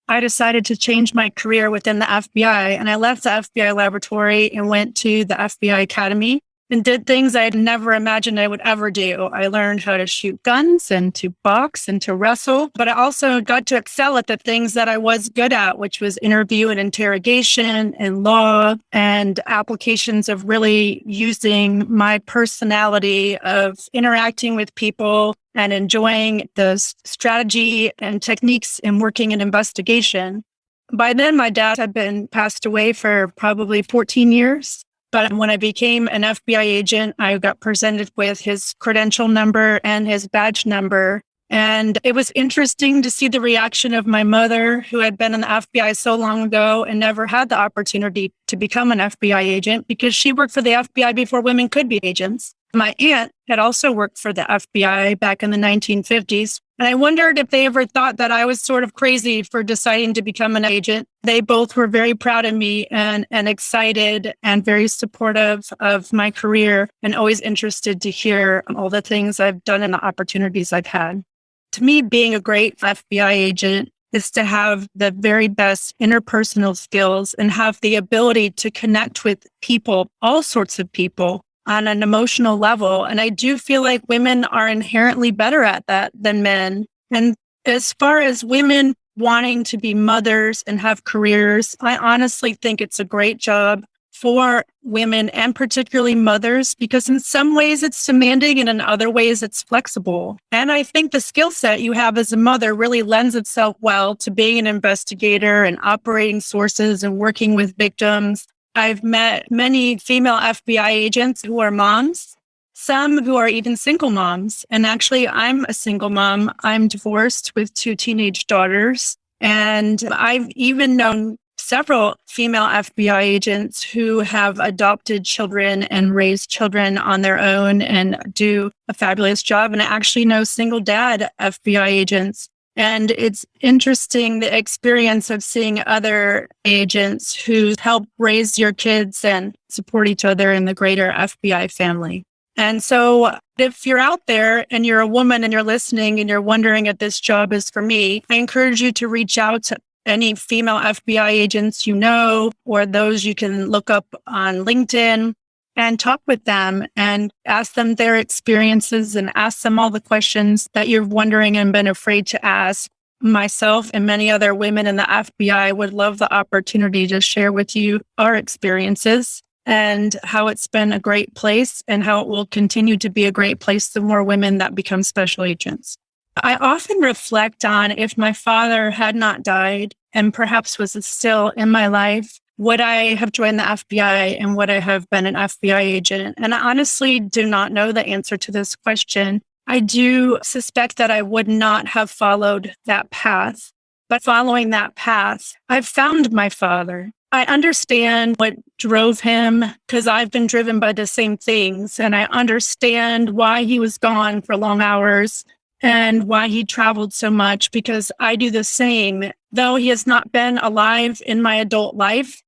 [SPEAKER 6] I decided to change my career within the FBI, and I left the FBI laboratory and went to the FBI Academy and did things I had never imagined I would ever do. I learned how to shoot guns and to box and to wrestle, but I also got to excel at the things that I was good at, which was interview and interrogation and law and applications of really using my personality of interacting with people and enjoying the strategy and techniques in working in investigation. By then, my dad had been passed away for probably 14 years. But when I became an FBI agent, I got presented with his credential number and his badge number. And it was interesting to see the reaction of my mother, who had been in the FBI so long ago and never had the opportunity to become an FBI agent because she worked for the FBI before women could be agents. My aunt had also worked for the FBI back in the 1950s. And I wondered if they ever thought that I was sort of crazy for deciding to become an agent. They both were very proud of me and excited and very supportive of my career and always interested to hear all the things I've done and the opportunities I've had. To me, being a great FBI agent is to have the very best interpersonal skills and have the ability to connect with people, all sorts of people, on an emotional level. And I do feel like women are inherently better at that than men. And as far as women wanting to be mothers and have careers, I honestly think it's a great job for women and particularly mothers, because in some ways it's demanding and in other ways it's flexible. And I think the skill set you have as a mother really lends itself well to being an investigator and operating sources and working with victims. I've met many female FBI agents who are moms, some who are even single moms. And actually, I'm a single mom. I'm divorced with 2 teenage daughters. And I've even known several female FBI agents who have adopted children and raised children on their own and do a fabulous job. And I actually know single dad FBI agents. And it's interesting, the experience of seeing other agents who help raise your kids and support each other in the greater FBI family. And so if you're out there and you're a woman and you're listening and you're wondering if this job is for me, I encourage you to reach out to any female FBI agents you know, or those you can look up on LinkedIn, and talk with them and ask them their experiences and ask them all the questions that you're wondering and been afraid to ask. Myself and many other women in the FBI would love the opportunity to share with you our experiences and how it's been a great place and how it will continue to be a great place the more women that become special agents. I often reflect on if my father had not died and perhaps was still in my life, would I have joined the FBI and would I have been an FBI agent? And I honestly do not know the answer to this question. I do suspect that I would not have followed that path. But following that path, I've found my father. I understand what drove him because I've been driven by the same things. And I understand why he was gone for long hours and why he traveled so much, because I do the same. Though he has not been alive in my adult life,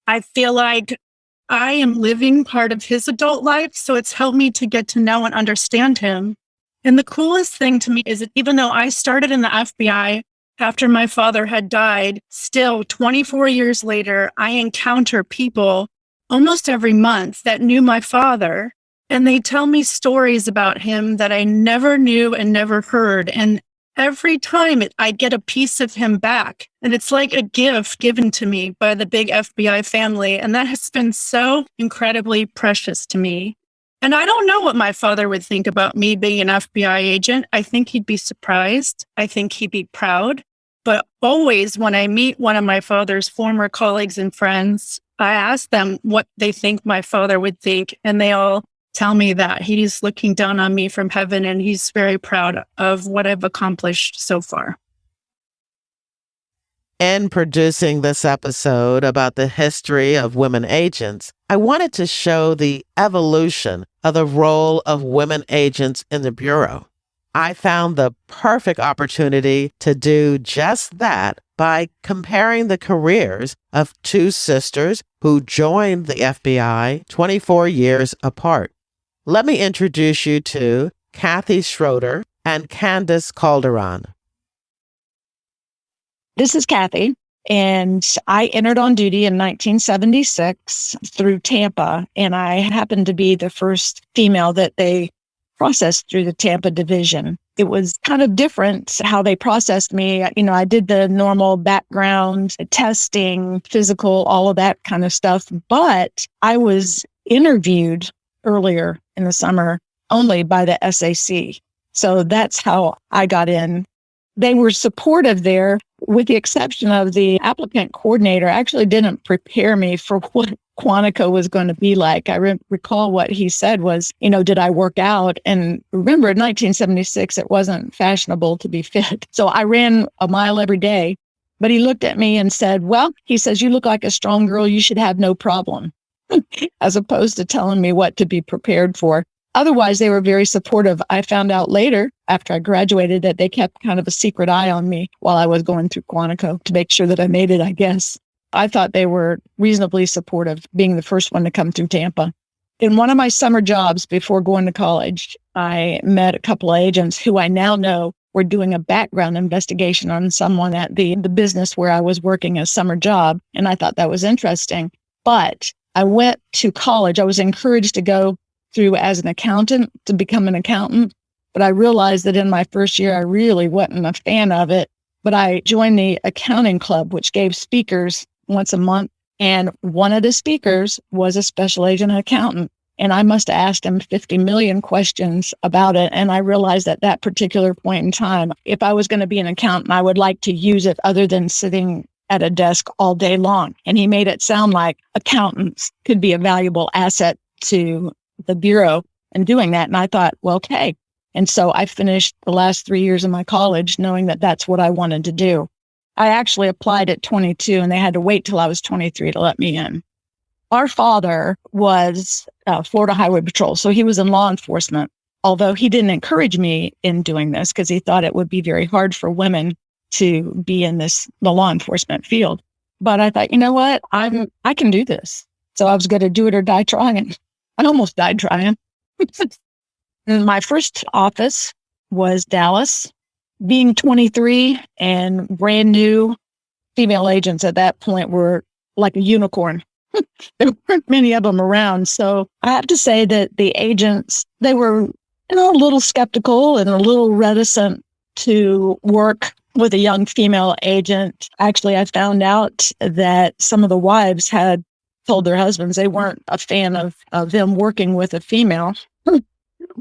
[SPEAKER 6] I feel like I am living part of his adult life. So it's helped me to get to know and understand him. And the coolest thing to me is that even though I started in the FBI after my father had died, still 24 years later, I encounter people almost every month that knew my father. And they tell me stories about him that I never knew and never heard. And every time I get a piece of him back. And it's like a gift given to me by the big FBI family. And that has been so incredibly precious to me. And I don't know what my father would think about me being an FBI agent. I think he'd be surprised. I think he'd be proud. But always when I meet one of my father's former colleagues and friends, I ask them what they think my father would think. And they all tell me that he's looking down on me from heaven and he's very proud of what I've accomplished so far.
[SPEAKER 1] In producing this episode about the history of women agents, I wanted to show the evolution of the role of women agents in the Bureau. I found the perfect opportunity to do just that by comparing the careers of 2 sisters who joined the FBI 24 years apart. Let me introduce you to Kathy Schroeder and Candace Calderon.
[SPEAKER 7] This is Kathy, and I entered on duty in 1976 through Tampa, and I happened to be the first female that they processed through the Tampa division. It was kind of different how they processed me. I did the normal background testing, physical, all of that kind of stuff, but I was interviewed earlier in the summer only by the SAC. So that's how I got in. They were supportive there, with the exception of the applicant coordinator actually didn't prepare me for what Quantico was going to be like. I recall what he said was, did I work out? And remember, in 1976, it wasn't fashionable to be fit. So I ran a mile every day. But he looked at me and said, well, he says, you look like a strong girl. You should have no problem, as opposed to telling me what to be prepared for. Otherwise, they were very supportive. I found out later, after I graduated, that they kept kind of a secret eye on me while I was going through Quantico to make sure that I made it, I guess. I thought they were reasonably supportive, being the first one to come through Tampa. In one of my summer jobs before going to college, I met a couple of agents who I now know were doing a background investigation on someone at the business where I was working a summer job. And I thought that was interesting. But I went to college. I was encouraged to go through as an accountant to become an accountant. But I realized that in my first year, I really wasn't a fan of it. But I joined the accounting club, which gave speakers once a month. And one of the speakers was a special agent accountant. And I must have asked him 50 million questions about it. And I realized at that particular point in time, if I was going to be an accountant, I would like to use it other than sitting at a desk all day long. And he made it sound like accountants could be a valuable asset to the Bureau in doing that. And I thought, well, okay. And so I finished the last 3 years of my college knowing that that's what I wanted to do. I actually applied at 22 and they had to wait till I was 23 to let me in. Our father was Florida Highway Patrol, so he was in law enforcement, although he didn't encourage me in doing this because he thought it would be very hard for women to be in the law enforcement field. But I thought, you know what? I can do this. So I was going to do it or die trying. I almost died trying. And my first office was Dallas. Being 23 and brand new, female agents at that point were like a unicorn. There weren't many of them around. So I have to say that the agents, they were, a little skeptical and a little reticent to work with a young female agent. Actually, I found out that some of the wives had told their husbands they weren't a fan of them working with a female,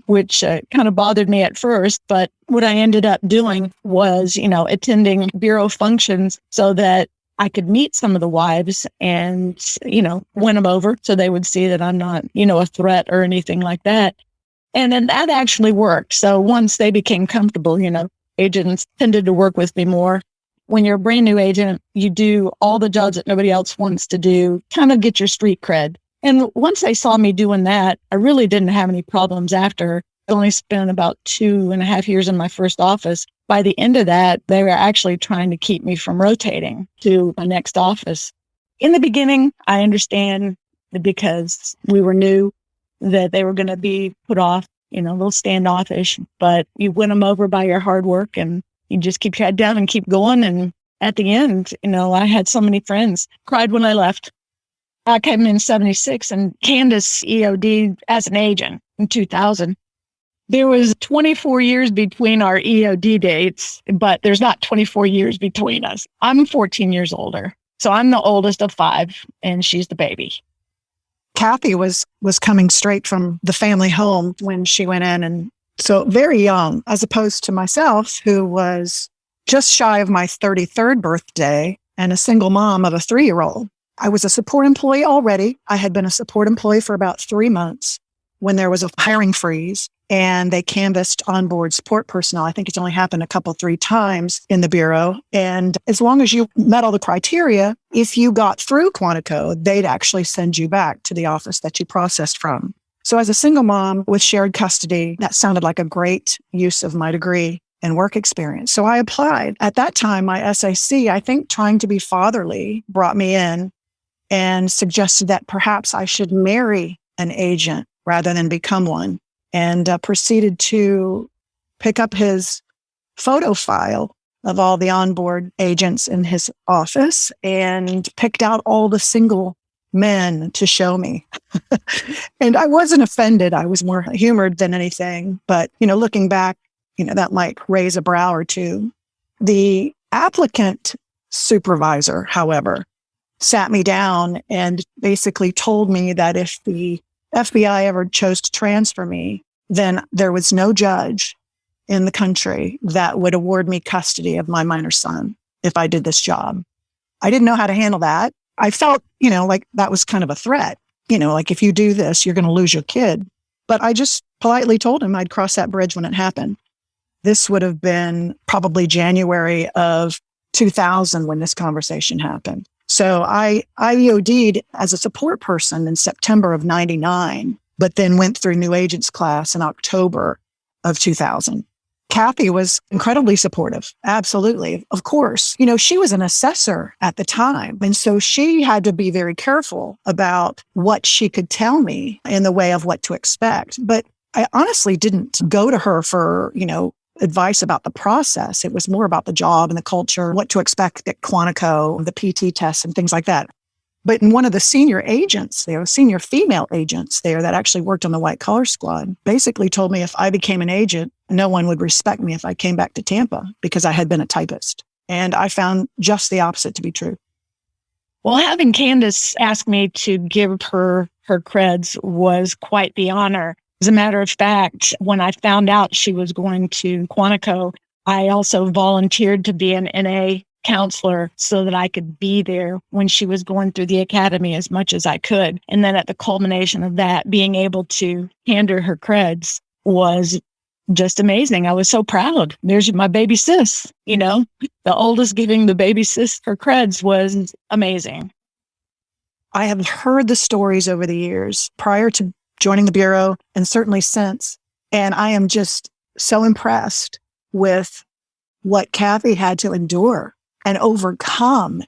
[SPEAKER 7] which kind of bothered me at first. But what I ended up doing was, attending Bureau functions so that I could meet some of the wives and, win them over so they would see that I'm not, a threat or anything like that. And then that actually worked. So once they became comfortable, agents tended to work with me more. When you're a brand new agent, you do all the jobs that nobody else wants to do, kind of get your street cred. And once they saw me doing that, I really didn't have any problems after. I only spent about 2.5 years in my first office. By the end of that, they were actually trying to keep me from rotating to my next office. In the beginning, I understand because we were new that they were going to be put off, a little standoffish, but you win them over by your hard work and you just keep your head down and keep going. And at the end, I had so many friends cried when I left. I came in 76 and Candace EOD as an agent in 2000. There was 24 years between our EOD dates, but there's not 24 years between us. I'm 14 years older. So I'm the oldest of 5 and she's the baby.
[SPEAKER 8] Kathy was coming straight from the family home when she went in. And so very young, as opposed to myself, who was just shy of my 33rd birthday and a single mom of a 3-year-old. I was a support employee already. I had been a support employee for about 3 months when there was a hiring freeze and they canvassed onboard support personnel. I think it's only happened 3 times in the Bureau. And as long as you met all the criteria, if you got through Quantico, they'd actually send you back to the office that you processed from. So as a single mom with shared custody, that sounded like a great use of my degree and work experience. So I applied. At that time, my SAC, I think trying to be fatherly, brought me in and suggested that perhaps I should marry an agent rather than become one, and proceeded to pick up his photo file of all the onboard agents in his office and picked out all the single men to show me. And I wasn't offended. I was more humored than anything. But, looking back, that might raise a brow or two. The applicant supervisor, however, sat me down and basically told me that if the FBI ever chose to transfer me, then there was no judge in the country that would award me custody of my minor son if I did this job. I didn't know how to handle that. I felt, like that was kind of a threat. Like if you do this, you're going to lose your kid. But I just politely told him I'd cross that bridge when it happened. This would have been probably January of 2000 when this conversation happened. So I EOD'd as a support person in September of 99. but then went through new agents class in October of 2000. Kathy was incredibly supportive. Absolutely. Of course, she was an assessor at the time. And so she had to be very careful about what she could tell me in the way of what to expect. But I honestly didn't go to her for, advice about the process. It was more about the job and the culture, what to expect at Quantico, the PT tests and things like that. But one of the senior agents there, senior female agents there that actually worked on the white collar squad, basically told me if I became an agent, no one would respect me if I came back to Tampa because I had been a typist. And I found just the opposite to be true.
[SPEAKER 7] Well, having Candace ask me to give her creds was quite the honor. As a matter of fact, when I found out she was going to Quantico, I also volunteered to be an NA counselor so that I could be there when she was going through the academy as much as I could. And then at the culmination of that, being able to hand her creds was just amazing. I was so proud. There's my baby sis, the oldest giving the baby sis her creds was amazing.
[SPEAKER 8] I have heard the stories over the years prior to joining the Bureau and certainly since. And I am just so impressed with what Kathy had to endure and overcome.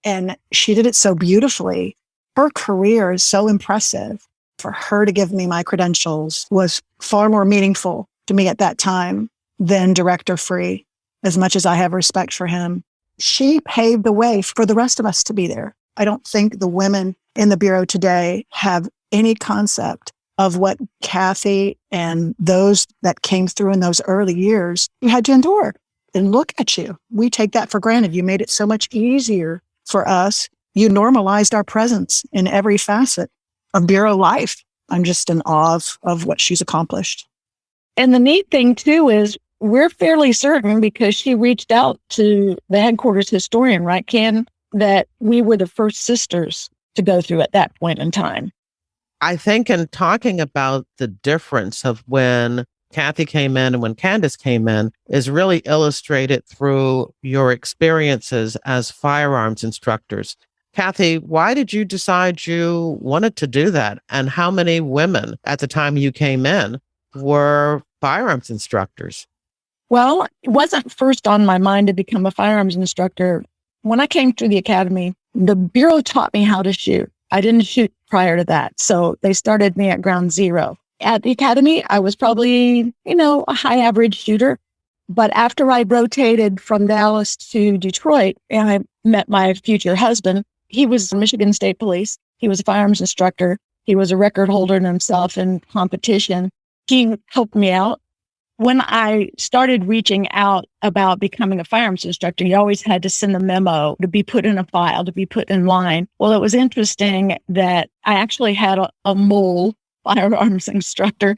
[SPEAKER 8] And she did it so beautifully. Her career is so impressive. For her to give me my credentials was far more meaningful to me at that time than Director Free, as much as I have respect for him. She paved the way for the rest of us to be there. I don't think the women in the Bureau today have any concept of what Kathy and those that came through in those early years you had to endure. And look at you. We take that for granted. You made it so much easier for us. You normalized our presence in every facet of Bureau life. I'm just in awe of what she's accomplished.
[SPEAKER 7] And the neat thing, too, is we're fairly certain because she reached out to the headquarters historian, right, Ken, that we were the first sisters to go through at that point in time.
[SPEAKER 1] I think in talking about the difference of when Kathy came in and when Candace came in is really illustrated through your experiences as firearms instructors. Kathy, why did you decide you wanted to do that? And how many women at the time you came in were firearms instructors?
[SPEAKER 7] Well, it wasn't first on my mind to become a firearms instructor. When I came through the academy, the Bureau taught me how to shoot. I didn't shoot prior to that. So they started me at ground zero. At the academy, I was probably, a high average shooter. But after I rotated from Dallas to Detroit and I met my future husband, he was Michigan State Police. He was a firearms instructor. He was a record holder in himself in competition. He helped me out. When I started reaching out about becoming a firearms instructor, you always had to send a memo to be put in a file, to be put in line. Well, it was interesting that I actually had a mole firearms instructor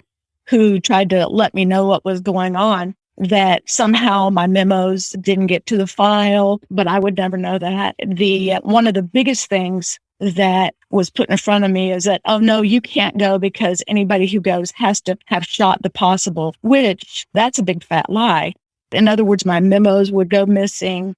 [SPEAKER 7] who tried to let me know what was going on, that somehow my memos didn't get to the file, but I would never know that. One of the biggest things that was put in front of me is that, oh no, you can't go because anybody who goes has to have shot the possible, which that's a big fat lie. In other words, my memos would go missing,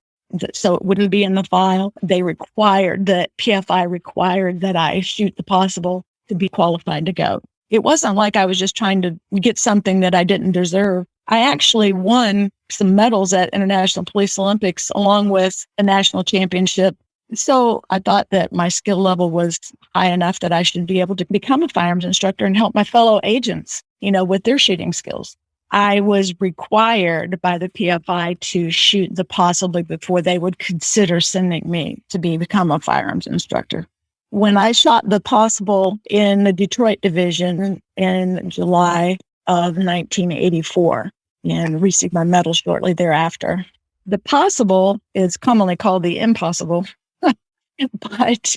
[SPEAKER 7] so it wouldn't be in the file. PFI required that I shoot the possible to be qualified to go. It wasn't like I was just trying to get something that I didn't deserve. I actually won some medals at International Police Olympics along with a national championship. So I thought that my skill level was high enough that I should be able to become a firearms instructor and help my fellow agents, with their shooting skills. I was required by the PFI to shoot the possible before they would consider sending me to become a firearms instructor. When I shot the possible in the Detroit division in July of 1984 and received my medal shortly thereafter, the possible is commonly called the impossible. But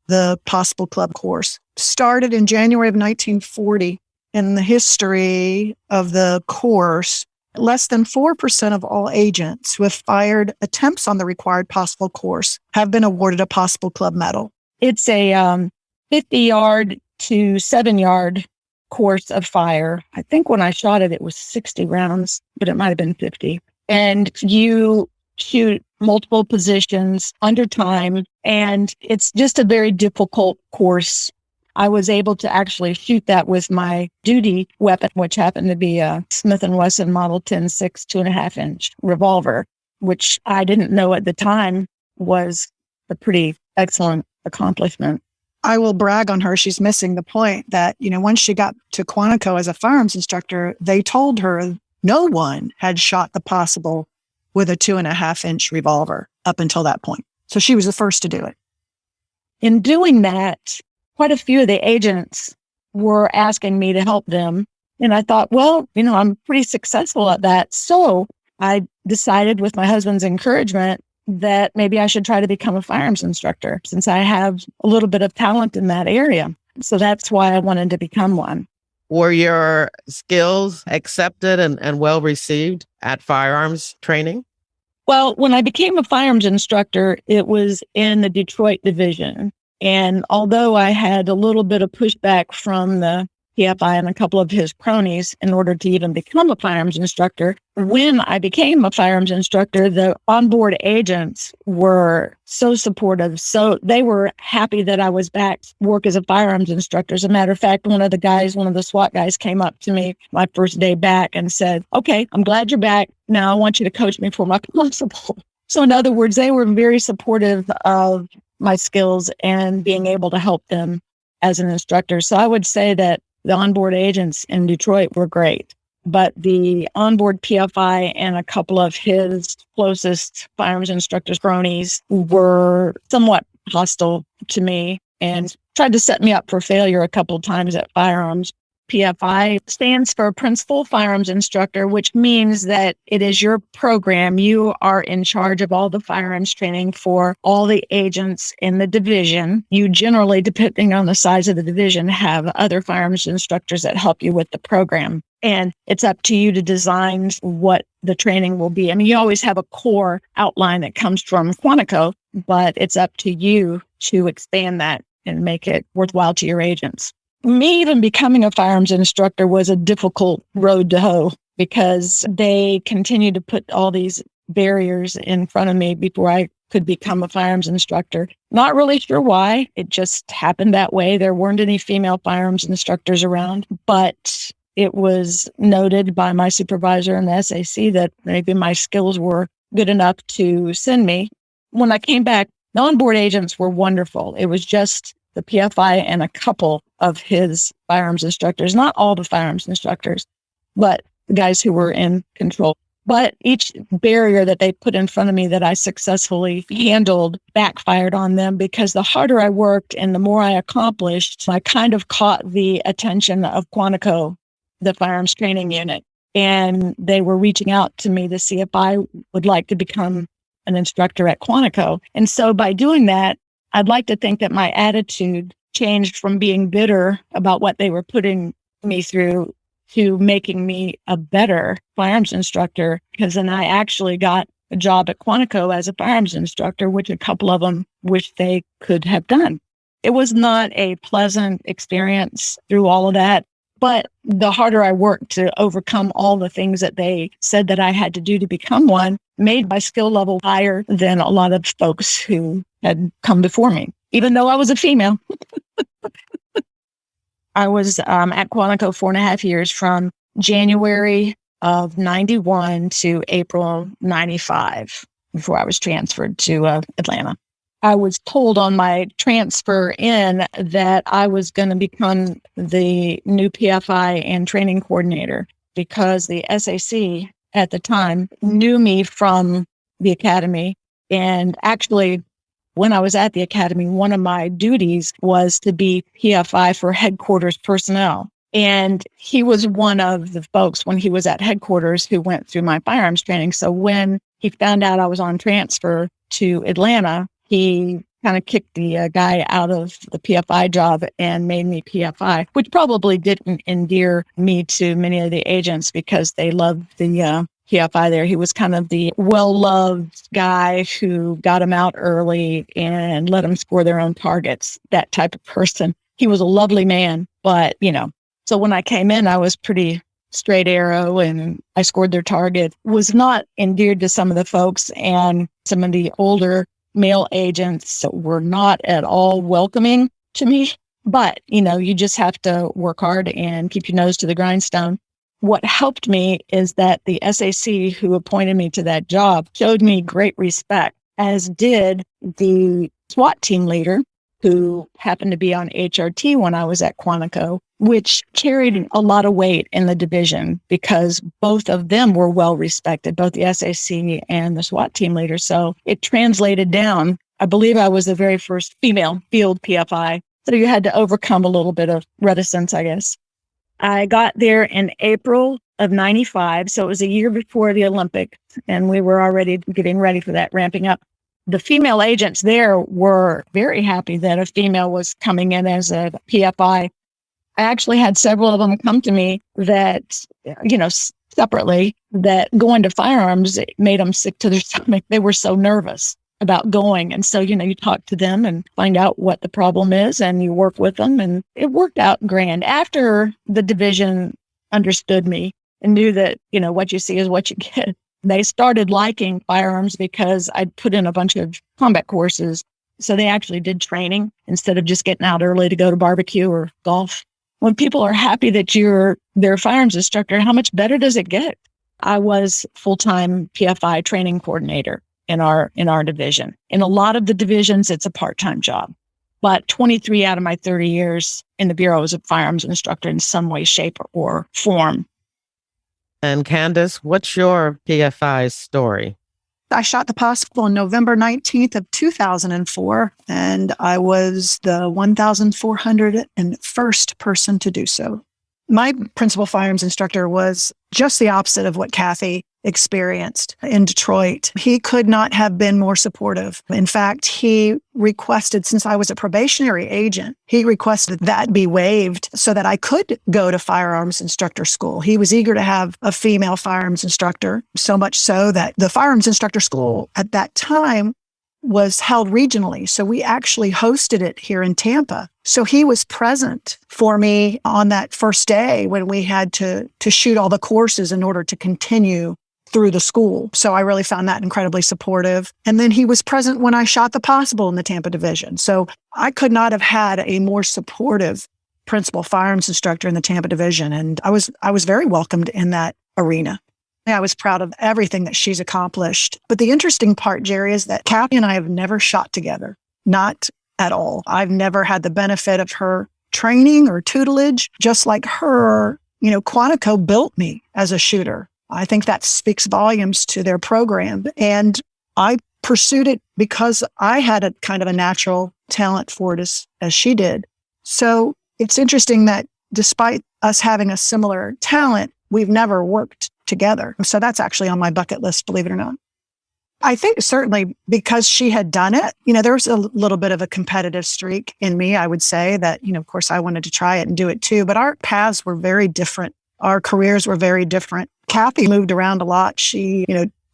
[SPEAKER 8] the Possible Club course started in January of 1940. In the history of the course, less than 4% of all agents who have fired attempts on the required Possible course have been awarded a Possible Club medal.
[SPEAKER 7] It's a 50-yard to 7-yard course of fire. I think when I shot it, it was 60 rounds, but it might have been 50. And you shoot multiple positions under time. And it's just a very difficult course I was able to actually shoot that with my duty weapon, which happened to be a Smith & Wesson Model 10-6 2.5-inch revolver, which I didn't know at the time was a pretty excellent accomplishment.
[SPEAKER 8] I will brag on her. She's missing the point that, once she got to Quantico as a firearms instructor, they told her no one had shot the possible with a 2.5-inch revolver up until that point. So she was the first to do it.
[SPEAKER 7] In doing that, quite a few of the agents were asking me to help them. And I thought, well, I'm pretty successful at that. So I decided with my husband's encouragement that maybe I should try to become a firearms instructor since I have a little bit of talent in that area. So that's why I wanted to become one.
[SPEAKER 1] Were your skills accepted and well received at firearms training?
[SPEAKER 7] Well, when I became a firearms instructor, it was in the Detroit division. And although I had a little bit of pushback from the PFI and a couple of his cronies in order to even become a firearms instructor, when I became a firearms instructor, the onboard agents were so supportive. So they were happy that I was back to work as a firearms instructor. As a matter of fact, one of the SWAT guys came up to me my first day back and said, "Okay, I'm glad you're back. Now I want you to coach me for my constable." So in other words, they were very supportive of my skills and being able to help them as an instructor. So I would say that the onboard agents in Detroit were great, but the onboard PFI and a couple of his closest firearms instructors, cronies, were somewhat hostile to me and tried to set me up for failure a couple of times at firearms. PFI stands for Principal Firearms Instructor, which means that it is your program. You are in charge of all the firearms training for all the agents in the division. You generally, depending on the size of the division, have other firearms instructors that help you with the program. And it's up to you to design what the training will be. I mean, you always have a core outline that comes from Quantico, but it's up to you to expand that and make it worthwhile to your agents. Me even becoming a firearms instructor was a difficult road to hoe because they continued to put all these barriers in front of me before I could become a firearms instructor. Not really sure why. It just happened that way. There weren't any female firearms instructors around, but it was noted by my supervisor in the SAC that maybe my skills were good enough to send me. When I came back, the onboard agents were wonderful. It was just the PFI and a couple of his firearms instructors, not all the firearms instructors, but the guys who were in control. But each barrier that they put in front of me that I successfully handled backfired on them because the harder I worked and the more I accomplished, I kind of caught the attention of Quantico, the firearms training unit. And they were reaching out to me to see if I would like to become an instructor at Quantico. And so by doing that, I'd like to think that my attitude changed from being bitter about what they were putting me through to making me a better firearms instructor, because then I actually got a job at Quantico as a firearms instructor, which a couple of them wish they could have done. It was not a pleasant experience through all of that, but the harder I worked to overcome all the things that they said that I had to do to become one made my skill level higher than a lot of folks who had come before me, even though I was a female. I was at Quantico 4.5 years from January of 91 to April 95 before I was transferred to Atlanta. I was told on my transfer in that I was going to become the new PFI and training coordinator because the SAC at the time knew me from the academy. And actually, when I was at the academy, one of my duties was to be PFI for headquarters personnel. And he was one of the folks when he was at headquarters who went through my firearms training. So when he found out I was on transfer to Atlanta, he kind of kicked the guy out of the PFI job and made me PFI, which probably didn't endear me to many of the agents because they loved the PFI there. He was kind of the well-loved guy who got him out early and let them score their own targets, that type of person. He was a lovely man, but, so when I came in, I was pretty straight arrow and I scored their target. Was not endeared to some of the folks, and some of the older male agents were not at all welcoming to me. But, you just have to work hard and keep your nose to the grindstone. What helped me is that the SAC who appointed me to that job showed me great respect, as did the SWAT team leader who happened to be on HRT when I was at Quantico, which carried a lot of weight in the division because both of them were well respected, both the SAC and the SWAT team leader. So it translated down. I believe I was the very first female field PFI. So you had to overcome a little bit of reticence, I guess. I got there in April of 95. So it was a year before the Olympics, and we were already getting ready for that, ramping up. The female agents there were very happy that a female was coming in as a PFI. I actually had several of them come to me that, separately, that going to firearms made them sick to their stomach. They were so nervous about going. And so, you talk to them and find out what the problem is and you work with them. And it worked out grand. After the division understood me and knew that, what you see is what you get, they started liking firearms because I'd put in a bunch of combat courses. So they actually did training instead of just getting out early to go to barbecue or golf. When people are happy that you're their firearms instructor, how much better does it get? I was full-time PFI training coordinator in our division. In a lot of the divisions, it's a part-time job. But 23 out of my 30 years in the Bureau as a firearms instructor in some way, shape, or form.
[SPEAKER 1] And Candace, what's your PFI story?
[SPEAKER 8] I shot the possible on November 19th of 2004, and I was the 1,401st person to do so. My principal firearms instructor was just the opposite of what Kathy experienced in Detroit. He could not have been more supportive. In fact, he requested, since I was a probationary agent, he requested that be waived so that I could go to firearms instructor school. He was eager to have a female firearms instructor, so much so that the firearms instructor school at that time was held regionally. So we actually hosted it here in Tampa. So he was present for me on that first day when we had to shoot all the courses in order to continue through the school. So I really found that incredibly supportive. And then he was present when I shot the possible in the Tampa division. So I could not have had a more supportive principal firearms instructor in the Tampa division. And I was very welcomed in that arena. I was proud of everything that she's accomplished. But the interesting part, Jerry, is that Kathy and I have never shot together. Not at all. I've never had the benefit of her training or tutelage. Just like her, Quantico built me as a shooter. I think that speaks volumes to their program. And I pursued it because I had a kind of a natural talent for it as she did. So it's interesting that despite us having a similar talent, we've never worked together. So that's actually on my bucket list, believe it or not. I think certainly because she had done it, there was a little bit of a competitive streak in me, I would say that, of course I wanted to try it and do it too, but our paths were very different. Our careers were very different. Kathy moved around a lot. She,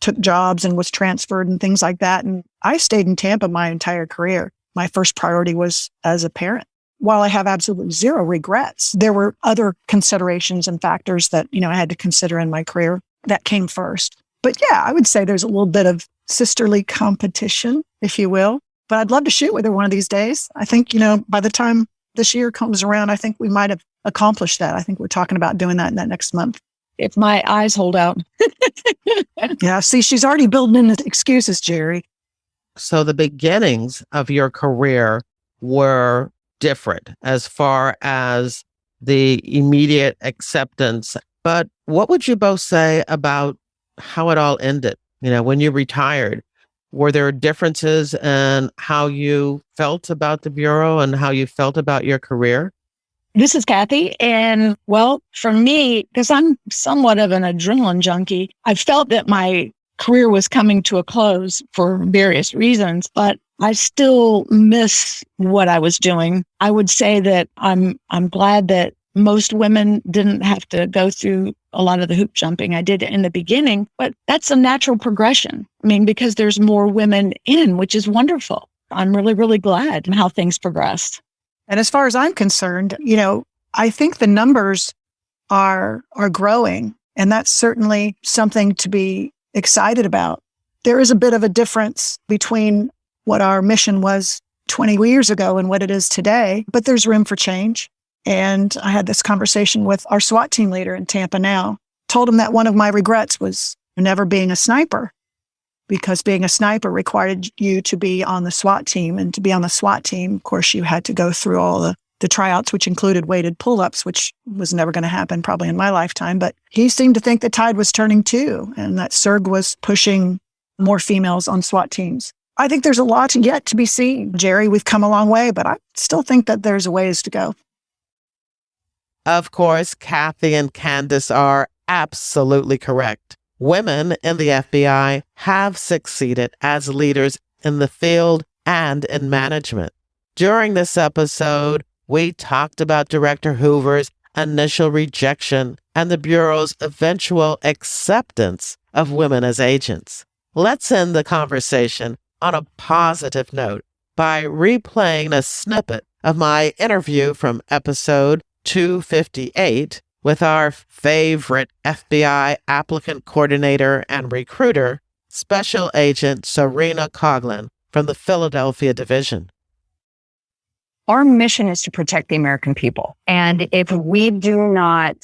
[SPEAKER 8] took jobs and was transferred and things like that. And I stayed in Tampa my entire career. My first priority was as a parent. While I have absolutely zero regrets, there were other considerations and factors that, I had to consider in my career that came first. But yeah, I would say there's a little bit of sisterly competition, if you will. But I'd love to shoot with her one of these days. I think, by the time this year comes around, I think we might have accomplished that. I think we're talking about doing that in that next month.
[SPEAKER 7] If my eyes hold out.
[SPEAKER 8] Yeah, see, she's already building in the excuses, Jerry.
[SPEAKER 1] So the beginnings of your career were different as far as the immediate acceptance. But what would you both say about how it all ended? When you retired, were there differences in how you felt about the Bureau and how you felt about your career?
[SPEAKER 7] This is Kathy. And well, for me, because I'm somewhat of an adrenaline junkie, I felt that my career was coming to a close for various reasons, but I still miss what I was doing. I would say that I'm glad that most women didn't have to go through a lot of the hoop jumping. I did it in the beginning, but that's a natural progression. Because there's more women in, which is wonderful. I'm really, really glad how things progressed.
[SPEAKER 8] And as far as I'm concerned, I think the numbers are growing, and that's certainly something to be excited about. There is a bit of a difference between what our mission was 20 years ago and what it is today, but there's room for change. And I had this conversation with our SWAT team leader in Tampa now. Told him that one of my regrets was never being a sniper, because being a sniper required you to be on the SWAT team. And to be on the SWAT team, of course, you had to go through all the tryouts, which included weighted pull-ups, which was never going to happen probably in my lifetime. But he seemed to think the tide was turning too, and that SERG was pushing more females on SWAT teams. I think there's a lot yet to be seen. Jerry, we've come a long way, but I still think that there's a ways to go.
[SPEAKER 1] Of course, Kathy and Candace are absolutely correct. Women in the FBI have succeeded as leaders in the field and in management. During this episode, we talked about Director Hoover's initial rejection and the Bureau's eventual acceptance of women as agents. Let's end the conversation on a positive note by replaying a snippet of my interview from episode 258 with our favorite FBI applicant coordinator and recruiter, Special Agent Serena Coughlin from the Philadelphia Division.
[SPEAKER 9] Our mission is to protect the American people. And if we do not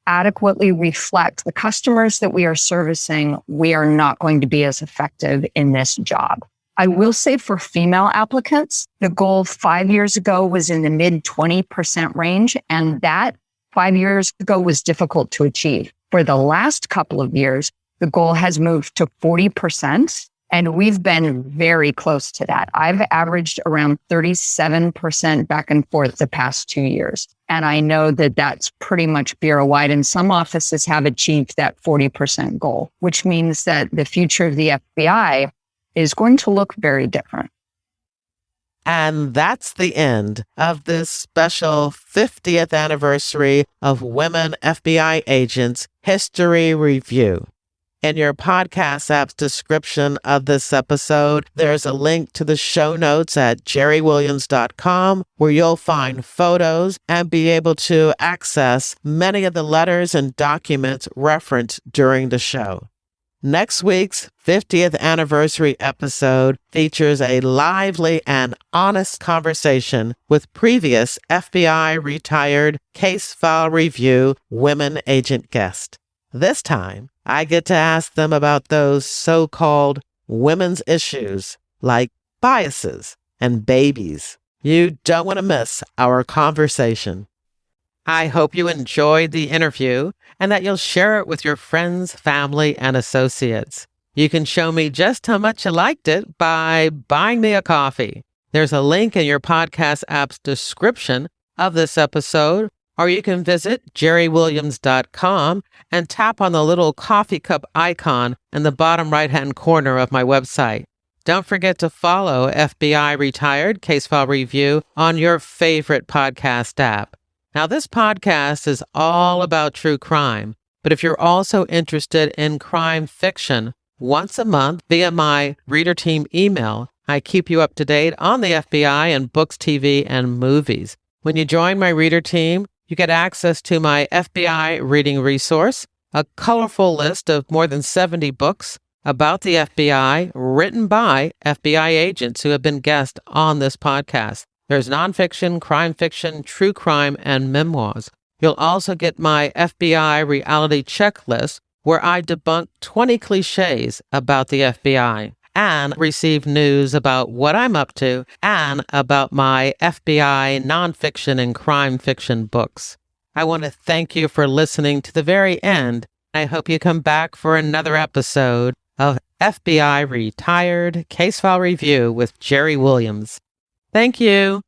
[SPEAKER 9] adequately reflect the customers that we are servicing, we are not going to be as effective in this job. I will say for female applicants, the goal 5 years ago was in the mid 20% range, and that 5 years ago was difficult to achieve. For the last couple of years, the goal has moved to 40%, and we've been very close to that. I've averaged around 37% back and forth the past 2 years. And I know that that's pretty much bureau-wide, and some offices have achieved that 40% goal, which means that the future of the FBI is going to look very different.
[SPEAKER 1] And that's the end of this special 50th anniversary of Women FBI Agents History Review. In your podcast app's description of this episode, there's a link to the show notes at jerrywilliams.com, where you'll find photos and be able to access many of the letters and documents referenced during the show. Next week's 50th anniversary episode features a lively and honest conversation with previous FBI retired case file review women agent guest. This time, I get to ask them about those so-called women's issues like biases and babies. You don't want to miss our conversation. I hope you enjoyed the interview and that you'll share it with your friends, family, and associates. You can show me just how much you liked it by buying me a coffee. There's a link in your podcast app's description of this episode, or you can visit jerrywilliams.com and tap on the little coffee cup icon in the bottom right-hand corner of my website. Don't forget to follow FBI Retired Case File Review on your favorite podcast app. Now, this podcast is all about true crime, but if you're also interested in crime fiction, once a month via my reader team email, I keep you up to date on the FBI and books, TV, and movies. When you join my reader team, you get access to my FBI reading resource, a colorful list of more than 70 books about the FBI written by FBI agents who have been guests on this podcast. There's nonfiction, crime fiction, true crime, and memoirs. You'll also get my FBI reality checklist, where I debunk 20 cliches about the FBI and receive news about what I'm up to and about my FBI nonfiction and crime fiction books. I want to thank you for listening to the very end. I hope you come back for another episode of FBI Retired Case File Review with Jerry Williams. Thank you.